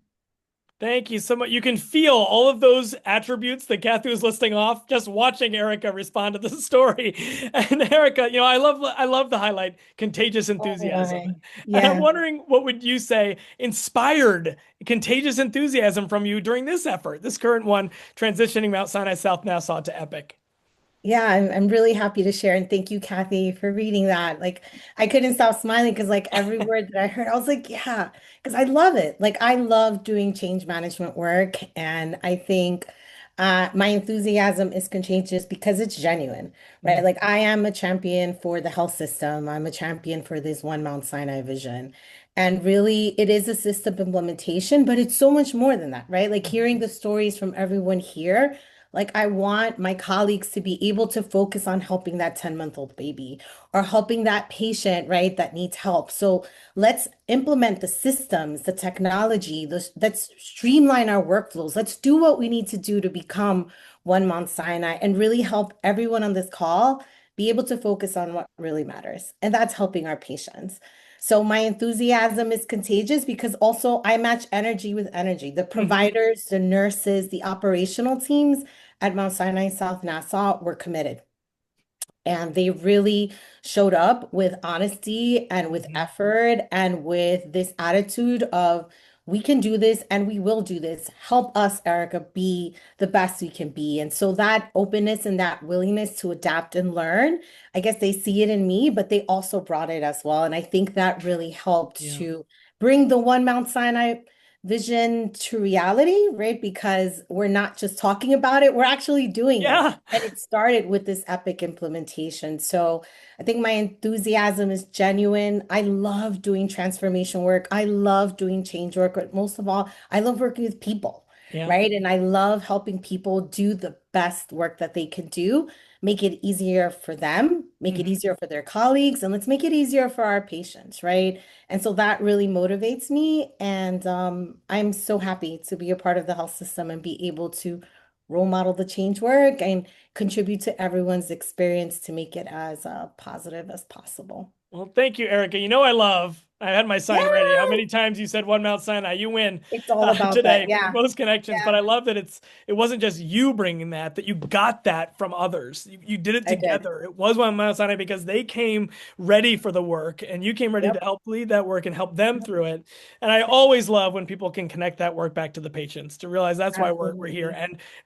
Thank you so much. You can feel all of those attributes that Kathy was listing off just watching Erica respond to the story. And Erica, I love the highlight, contagious enthusiasm. Yeah. And I'm wondering, what would you say inspired contagious enthusiasm from you during this effort, this current one, transitioning Mount Sinai South Nassau to EPIC? Yeah, I'm really happy to share. And thank you, Kathy, for reading that. Like, I couldn't stop smiling because, like, every word that I heard, I was like, yeah, because I love it. Like, I love doing change management work. And I think my enthusiasm is contagious because it's genuine, right? Like, I am a champion for the health system, I'm a champion for this One Mount Sinai vision. And really, it is a system implementation, but it's so much more than that, right? Like, hearing the stories from everyone here. Like, I want my colleagues to be able to focus on helping that 10-month-old baby or helping that patient, right, that needs help. So let's implement the systems, the technology, let's streamline our workflows. Let's do what we need to do to become One Mount Sinai and really help everyone on this call be able to focus on what really matters. And that's helping our patients. So my enthusiasm is contagious because also I match energy with energy. The providers, the nurses, the operational teams at Mount Sinai South Nassau were committed. And they really showed up with honesty and with effort and with this attitude of, we can do this and we will do this. Help us, Erica, be the best we can be. And so that openness and that willingness to adapt and learn, I guess they see it in me, but they also brought it as well. And I think that really helped to bring the One Mount Sinai vision to reality, right? Because we're not just talking about it, we're actually doing it. And it started with this EPIC implementation. So I think my enthusiasm is genuine. I love doing transformation work. I love doing change work. But most of all, I love working with people, right? And I love helping people do the best work that they can do, make it easier for them, make it easier for their colleagues, and let's make it easier for our patients, right? And so that really motivates me. And I'm so happy to be a part of the health system and be able to role model the change work and contribute to everyone's experience to make it as positive as possible. Well, thank you, Erica. I had my sign ready. How many times you said One Mount Sinai? You win. It's all about today. that. Yeah. Most connections, but I love that it wasn't just you bringing that you got that from others. You did it together. It was One Mount Sinai because they came ready for the work and you came ready to help lead that work and help them through it. And I always love when people can connect that work back to the patients to realize that's why we're here.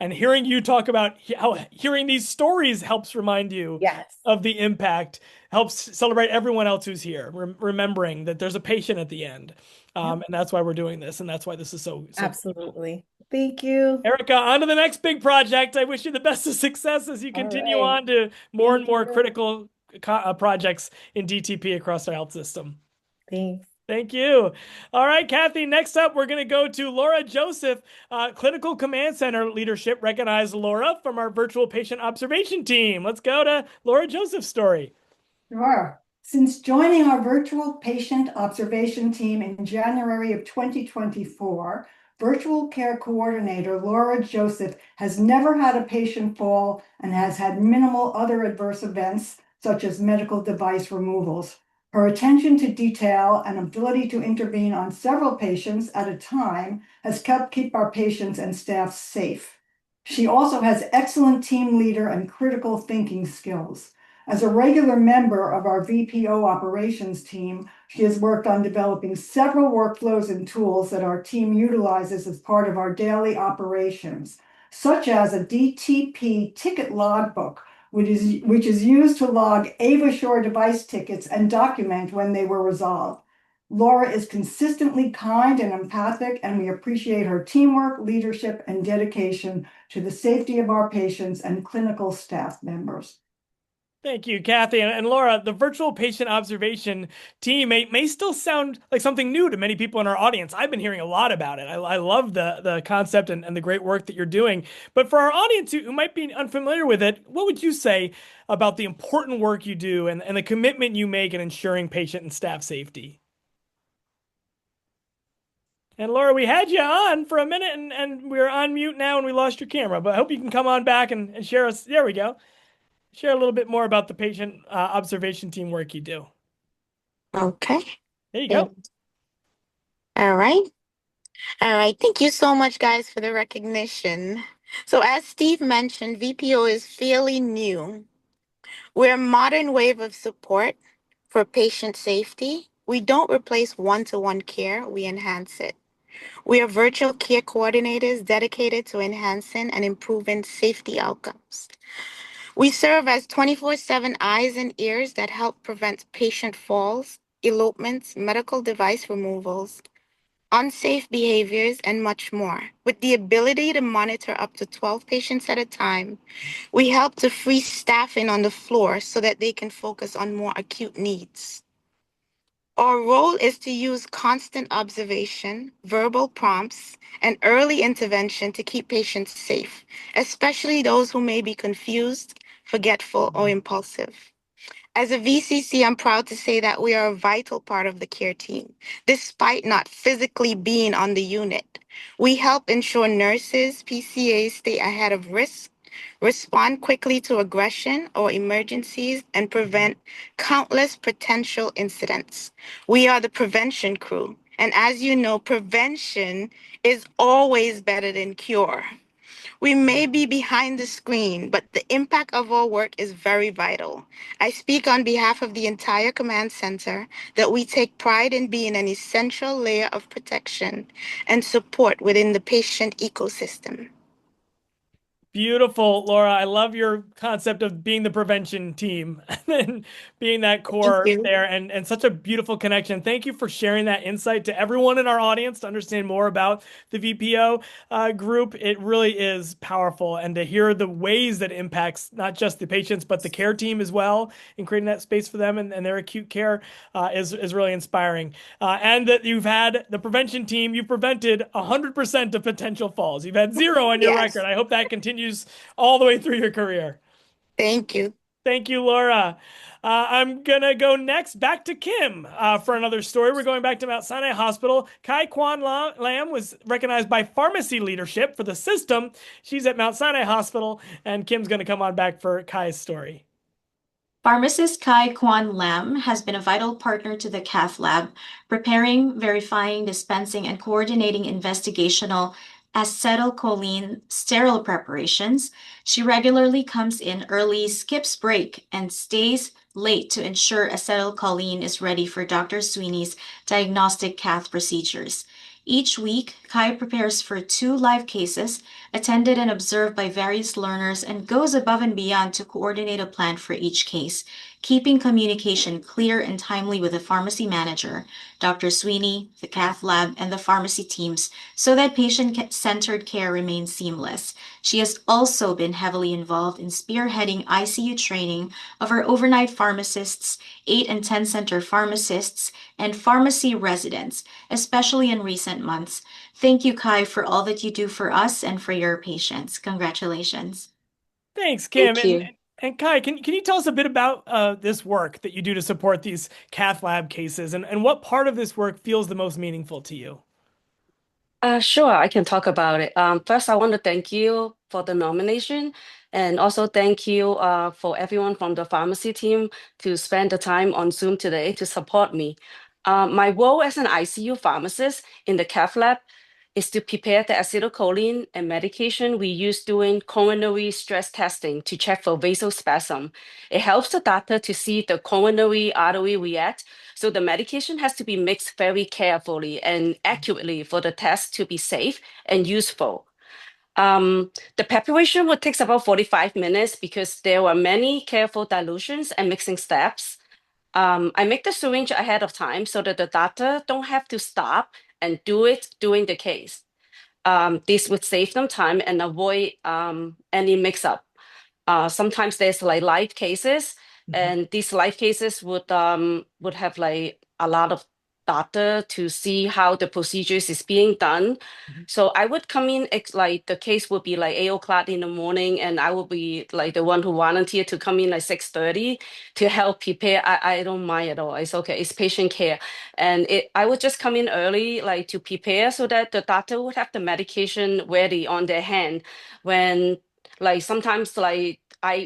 And hearing you talk about how hearing these stories helps remind you of the impact, helps celebrate everyone else who's here, remembering that there's a patient at the end. And that's why we're doing this. And that's why this is so absolutely. Thank you. Erica, on to the next big project. I wish you the best of success as you continue on to more and more critical projects in DTP across our health system. Thanks. Thank you. All right, Kathy, next up, we're going to go to Laura Joseph, Clinical Command Center Leadership. Recognize Laura from our virtual patient observation team. Let's go to Laura Joseph's story. Sure. Since joining our virtual patient observation team in January of 2024, virtual care coordinator Laura Joseph has never had a patient fall and has had minimal other adverse events, such as medical device removals. Her attention to detail and ability to intervene on several patients at a time has helped keep our patients and staff safe. She also has excellent team leader and critical thinking skills. As a regular member of our VPO operations team, she has worked on developing several workflows and tools that our team utilizes as part of our daily operations, such as a DTP ticket logbook, which is used to log AvaSure device tickets and document when they were resolved. Laura is consistently kind and empathic, and we appreciate her teamwork, leadership, and dedication to the safety of our patients and clinical staff members. Thank you, Kathy. And Laura, the virtual patient observation team may still sound like something new to many people in our audience. I've been hearing a lot about it. I love the concept and the great work that you're doing. But for our audience who might be unfamiliar with it, what would you say about the important work you do and the commitment you make in ensuring patient and staff safety? And Laura, we had you on for a minute and we're on mute now and we lost your camera, but I hope you can come on back and share us. There we go. Share a little bit more about the patient observation team work you do. Okay. There you go. All right. All right. Thank you so much, guys, for the recognition. So as Steve mentioned, VPO is fairly new. We're a modern wave of support for patient safety. We don't replace one-to-one care, we enhance it. We are virtual care coordinators dedicated to enhancing and improving safety outcomes. We serve as 24/7 eyes and ears that help prevent patient falls, elopements, medical device removals, unsafe behaviors, and much more. With the ability to monitor up to 12 patients at a time, we help to free staffing on the floor so that they can focus on more acute needs. Our role is to use constant observation, verbal prompts, and early intervention to keep patients safe, especially those who may be confused, forgetful, or impulsive. As a VCC, I'm proud to say that we are a vital part of the care team, despite not physically being on the unit. We help ensure nurses, PCAs stay ahead of risk, respond quickly to aggression or emergencies, and prevent countless potential incidents. We are the prevention crew. And as you know, prevention is always better than cure. We may be behind the screen, but the impact of our work is very vital. I speak on behalf of the entire command center that we take pride in being an essential layer of protection and support within the patient ecosystem. Beautiful, Laura. I love your concept of being the prevention team and being that core there and such a beautiful connection. Thank you for sharing that insight to everyone in our audience to understand more about the VPO group. It really is powerful, and to hear the ways that it impacts not just the patients, but the care team as well in creating that space for them and their acute care is really inspiring. And that you've had the prevention team, you prevented 100% of potential falls. You've had 0 on your record. I hope that continues all the way through your career. Thank you. Thank you, Laura. I'm going to go next back to Kim for another story. We're going back to Mount Sinai Hospital. Kai Kwan Lam was recognized by pharmacy leadership for the system. She's at Mount Sinai Hospital, and Kim's going to come on back for Kai's story. Pharmacist Kai Kwan Lam has been a vital partner to the cath lab, preparing, verifying, dispensing, and coordinating investigational acetylcholine sterile preparations. She regularly comes in early, skips break, and stays late to ensure acetylcholine is ready for Dr. Sweeney's diagnostic cath procedures. Each week, Kai prepares for 2 live cases, attended and observed by various learners, and goes above and beyond to coordinate a plan for each case, keeping communication clear and timely with the pharmacy manager, Dr. Sweeney, the cath lab, and the pharmacy teams so that patient-centered care remains seamless. She has also been heavily involved in spearheading ICU training of our overnight pharmacists, 8 and 10 center pharmacists, and pharmacy residents, especially in recent months. Thank you, Kai, for all that you do for us and for your patients. Congratulations. Thanks, Kim. Thank you. And Kai, can you tell us a bit about this work that you do to support these cath lab cases and what part of this work feels the most meaningful to you? Sure, I can talk about it. First, I want to thank you for the nomination and also thank you for everyone from the pharmacy team to spend the time on Zoom today to support me. My role as an ICU pharmacist in the cath lab is to prepare the acetylcholine and medication we use during coronary stress testing to check for vasospasm. It helps the doctor to see the coronary artery react, so the medication has to be mixed very carefully and accurately for the test to be safe and useful. The preparation would take about 45 minutes because there were many careful dilutions and mixing steps. I make the syringe ahead of time so that the doctor don't have to stop and do it during the case. This would save them time and avoid any mix-up. Sometimes there's like live cases, and these live cases would have like a lot of data to see how the procedures is being done. So I would come in like the case would be like 8 o'clock in the morning, and I will be like the one who volunteered to come in like 6:30 to help prepare. I don't mind at all. It's okay. It's patient care, and I would just come in early like to prepare so that the doctor would have the medication ready on their hand when like sometimes like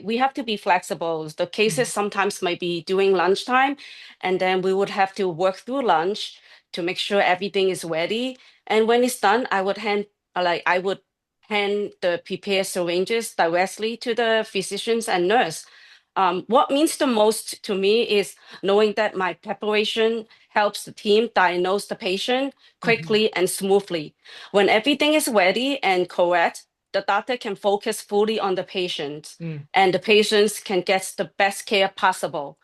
we have to be flexible. The cases sometimes might be during lunchtime, and then we would have to work through lunch to make sure everything is ready. And when it's done, I would hand the prepared syringes directly to the physicians and nurse. What means the most to me is knowing that my preparation helps the team diagnose the patient quickly and smoothly. When everything is ready and correct, the doctor can focus fully on the patient, and the patients can get the best care possible.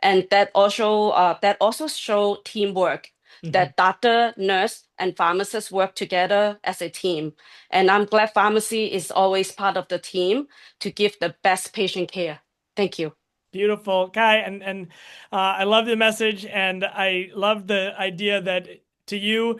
And that also show teamwork, that doctor, nurse, and pharmacist work together as a team. And I'm glad pharmacy is always part of the team to give the best patient care. Thank you. Beautiful, Kai, and I love the message, and I love the idea that to you,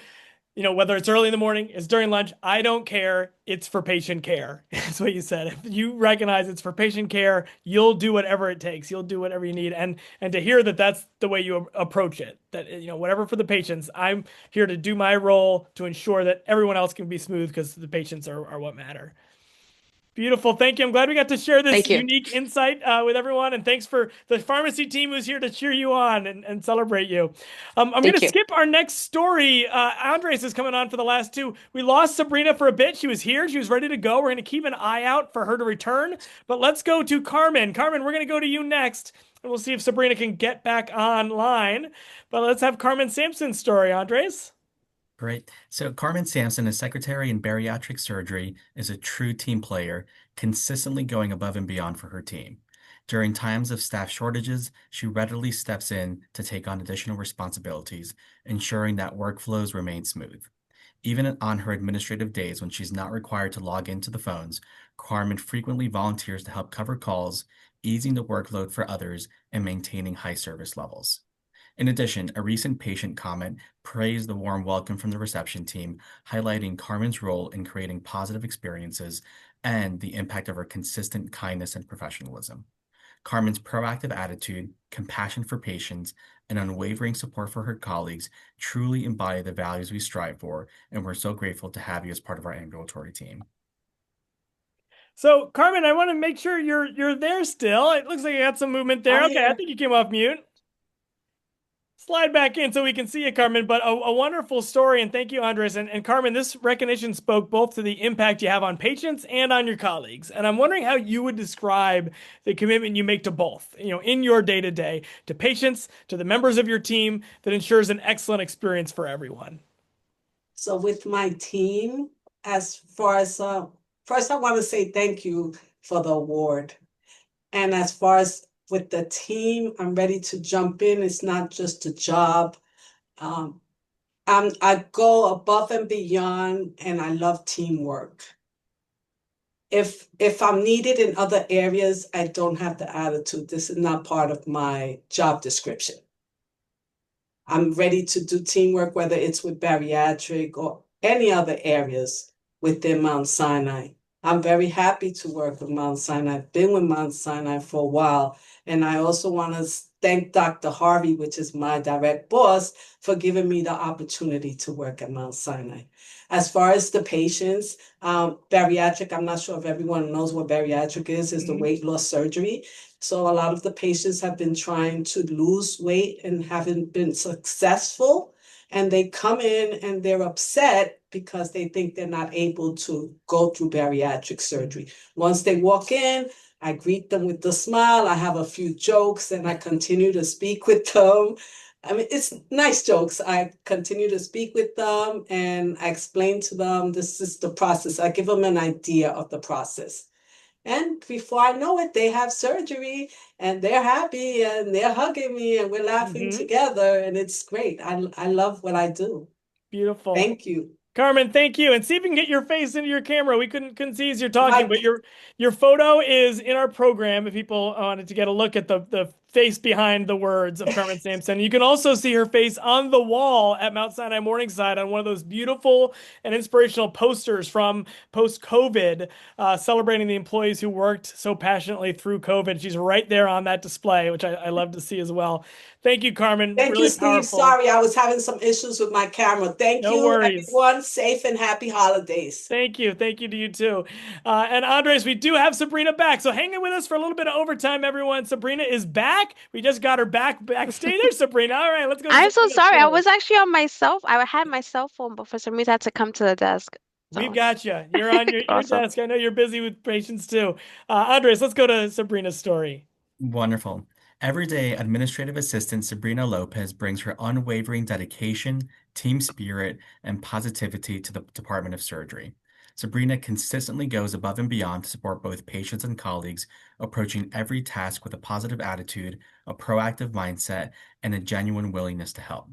whether it's early in the morning, it's during lunch, I don't care. It's for patient care. That's what you said. If you recognize it's for patient care, you'll do whatever it takes. You'll do whatever you need. And to hear that that's the way you approach it, that, whatever for the patients, I'm here to do my role to ensure that everyone else can be smooth because the patients are what matter. Beautiful. Thank you. I'm glad we got to share this unique insight with everyone. And thanks for the pharmacy team who's here to cheer you on and celebrate you. I'm going to skip our next story. Andres is coming on for the last two. We lost Sabrina for a bit. She was here. She was ready to go. We're going to keep an eye out for her to return. But let's go to Carmen. Carmen, we're going to go to you next. And we'll see if Sabrina can get back online. But let's have Carmen Sampson's story, Andres. Great. So Carmen Sampson, a secretary in bariatric surgery, is a true team player, consistently going above and beyond for her team. During times of staff shortages, she readily steps in to take on additional responsibilities, ensuring that workflows remain smooth. Even on her administrative days when she's not required to log into the phones, Carmen frequently volunteers to help cover calls, easing the workload for others and maintaining high service levels. In addition, a recent patient comment praised the warm welcome from the reception team, highlighting Carmen's role in creating positive experiences and the impact of her consistent kindness and professionalism. Carmen's proactive attitude, compassion for patients, and unwavering support for her colleagues truly embody the values we strive for, and we're so grateful to have you as part of our ambulatory team. So, Carmen, I want to make sure you're there still. It looks like you got some movement there. Okay, I think you came off mute. Slide back in so we can see you, Carmen, but a wonderful story, and thank you, Andres. And Carmen, this recognition spoke both to the impact you have on patients and on your colleagues. And I'm wondering how you would describe the commitment you make to both, in your day-to-day, to patients, to the members of your team, that ensures an excellent experience for everyone. So with my team, as far as, first I want to say thank you for the award. And as far as with the team, I'm ready to jump in. It's not just a job. I go above and beyond, and I love teamwork. If I'm needed in other areas, I don't have the attitude. This is not part of my job description. I'm ready to do teamwork, whether it's with bariatric or any other areas within Mount Sinai. I'm very happy to work with Mount Sinai. I've been with Mount Sinai for a while. And I also want to thank Dr. Harvey, which is my direct boss, for giving me the opportunity to work at Mount Sinai. As far as the patients, bariatric, I'm not sure if everyone knows what bariatric is the weight loss surgery. So a lot of the patients have been trying to lose weight and haven't been successful. And they come in and they're upset because they think they're not able to go through bariatric surgery. Once they walk in, I greet them with a smile. I have a few jokes and I continue to speak with them. I mean, it's nice jokes. I continue to speak with them and I explain to them this is the process. I give them an idea of the process. And before I know it, they have surgery and they're happy and they're hugging me and we're laughing together. And it's great. I love what I do. Beautiful. Thank you. Carmen, thank you. And see if we can get your face into your camera. We couldn't see as you're talking, but your photo is in our program if people wanted to get a look at the face behind the words of Carmen Sampson. You can also see her face on the wall at Mount Sinai Morningside on one of those beautiful and inspirational posters from post-COVID, celebrating the employees who worked so passionately through COVID. She's right there on that display, which I love to see as well. Thank you, Carmen. Thank Really you, Steve. powerful. Sorry, I was having some issues with my camera. Thank No you, worries. everyone. Safe and happy holidays. Thank you. Thank you to you too. And Andres, we do have Sabrina back. So hang in with us for a little bit of overtime, everyone. Sabrina is back. We just got her backstage there, Sabrina. All right, let's go. I'm so sorry. I was actually on my I had my cell phone, but for some reason I had to come to the desk. We've got you. You're on your Awesome. desk. I know you're busy with patients too. Andres, let's go to Sabrina's story. Wonderful. Everyday administrative assistant Sabrina Lopez brings her unwavering dedication, team spirit, and positivity to the Department of Surgery. Sabrina consistently goes above and beyond to support both patients and colleagues, approaching every task with a positive attitude, a proactive mindset, and a genuine willingness to help.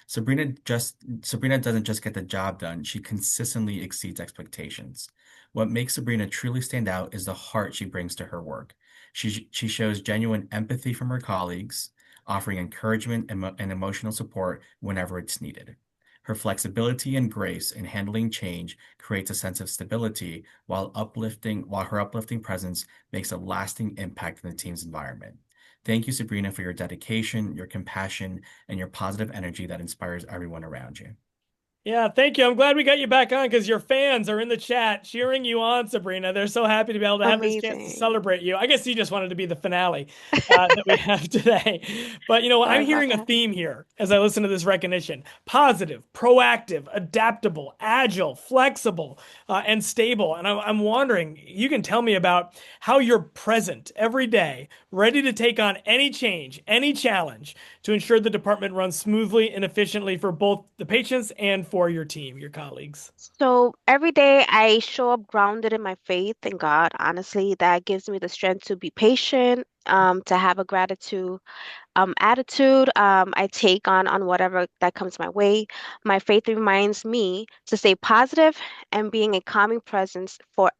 Sabrina doesn't just get the job done, she consistently exceeds expectations. What makes Sabrina truly stand out is the heart she brings to her work. She shows genuine empathy from her colleagues, offering encouragement and emotional support whenever it's needed. Her flexibility and grace in handling change creates a sense of stability while her uplifting presence makes a lasting impact in the team's environment. Thank you, Sabrina, for your dedication, your compassion, and your positive energy that inspires everyone around you. Yeah, thank you. I'm glad we got you back on because your fans are in the chat cheering you on, Sabrina. They're so happy to be able to have this chance to celebrate you. I guess you just wanted to be the finale that we have today. But you know, I'm hearing a theme here as I listen to this recognition. Positive, proactive, adaptable, agile, flexible, and stable. And I'm wondering, you can tell me about how you're present every day, ready to take on any change, any challenge to ensure the department runs smoothly and efficiently for both the patients and for your team, your colleagues. So every day I show up grounded in my faith in God. Honestly, that gives me the strength to be patient, to have a gratitude attitude I take on whatever that comes my way. My faith reminds me to stay positive and being a calming presence for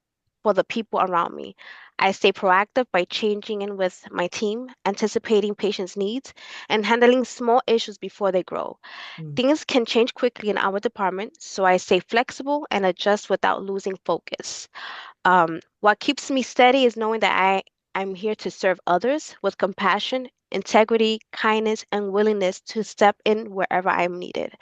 the people around me. I stay proactive by changing in with my team, anticipating patients' needs, and handling small issues before they grow. Things can change quickly in our department, so I stay flexible and adjust without losing focus. What keeps me steady is knowing that I'm here to serve others with compassion, integrity, kindness, and willingness to step in wherever I'm needed.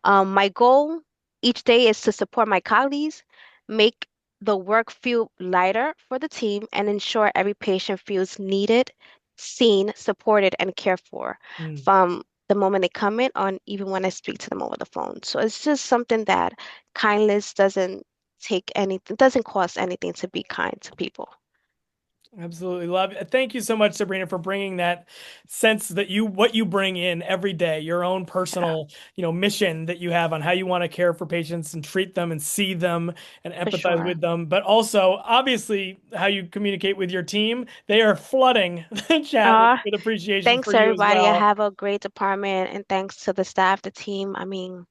My goal each day is to support my colleagues, make the work feel lighter for the team, and ensure every patient feels needed, seen, supported, and cared for from the moment they come in on even when I speak to them over the phone. So it's just something that kindness doesn't cost anything to be kind to people. Absolutely love it. Thank you so much, Sabrina, for bringing that sense that what you bring in every day, your own personal, mission that you have on how you want to care for patients and treat them and see them and empathize with them. But also, obviously, how you communicate with your team. They are flooding the chat with appreciation Thanks for you everybody. as well. I have a great department, and thanks to the staff, the team. I mean,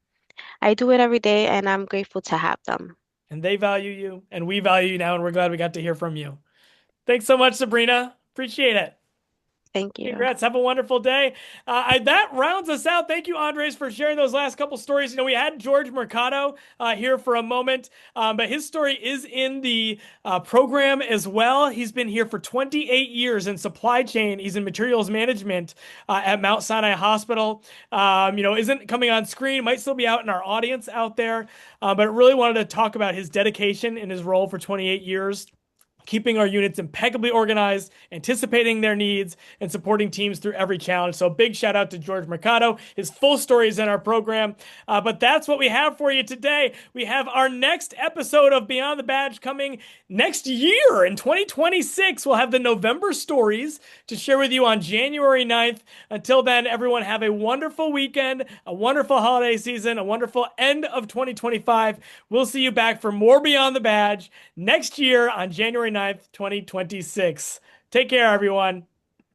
I do it every day, and I'm grateful to have them. And they value you, and we value you now, and we're glad we got to hear from you. Thanks so much, Sabrina. Appreciate it. Thank you. Congrats. Have a wonderful day. That rounds us out. Thank you, Andres, for sharing those last couple stories. We had George Mercado here for a moment, but his story is in the program as well. He's been here for 28 years in supply chain. He's in materials management at Mount Sinai Hospital. Isn't coming on screen, might still be out in our audience out there, but really wanted to talk about his dedication in his role for 28 years. keeping our units impeccably organized, anticipating their needs, and supporting teams through every challenge. So big shout out to George Mercado. His full story is in our program. But that's what we have for you today. We have our next episode of Beyond the Badge coming next year in 2026. We'll have the November stories to share with you on January 9th. Until then, everyone have a wonderful weekend, a wonderful holiday season, a wonderful end of 2025. We'll see you back for more Beyond the Badge next year on January 9th, 2026. Take care, everyone.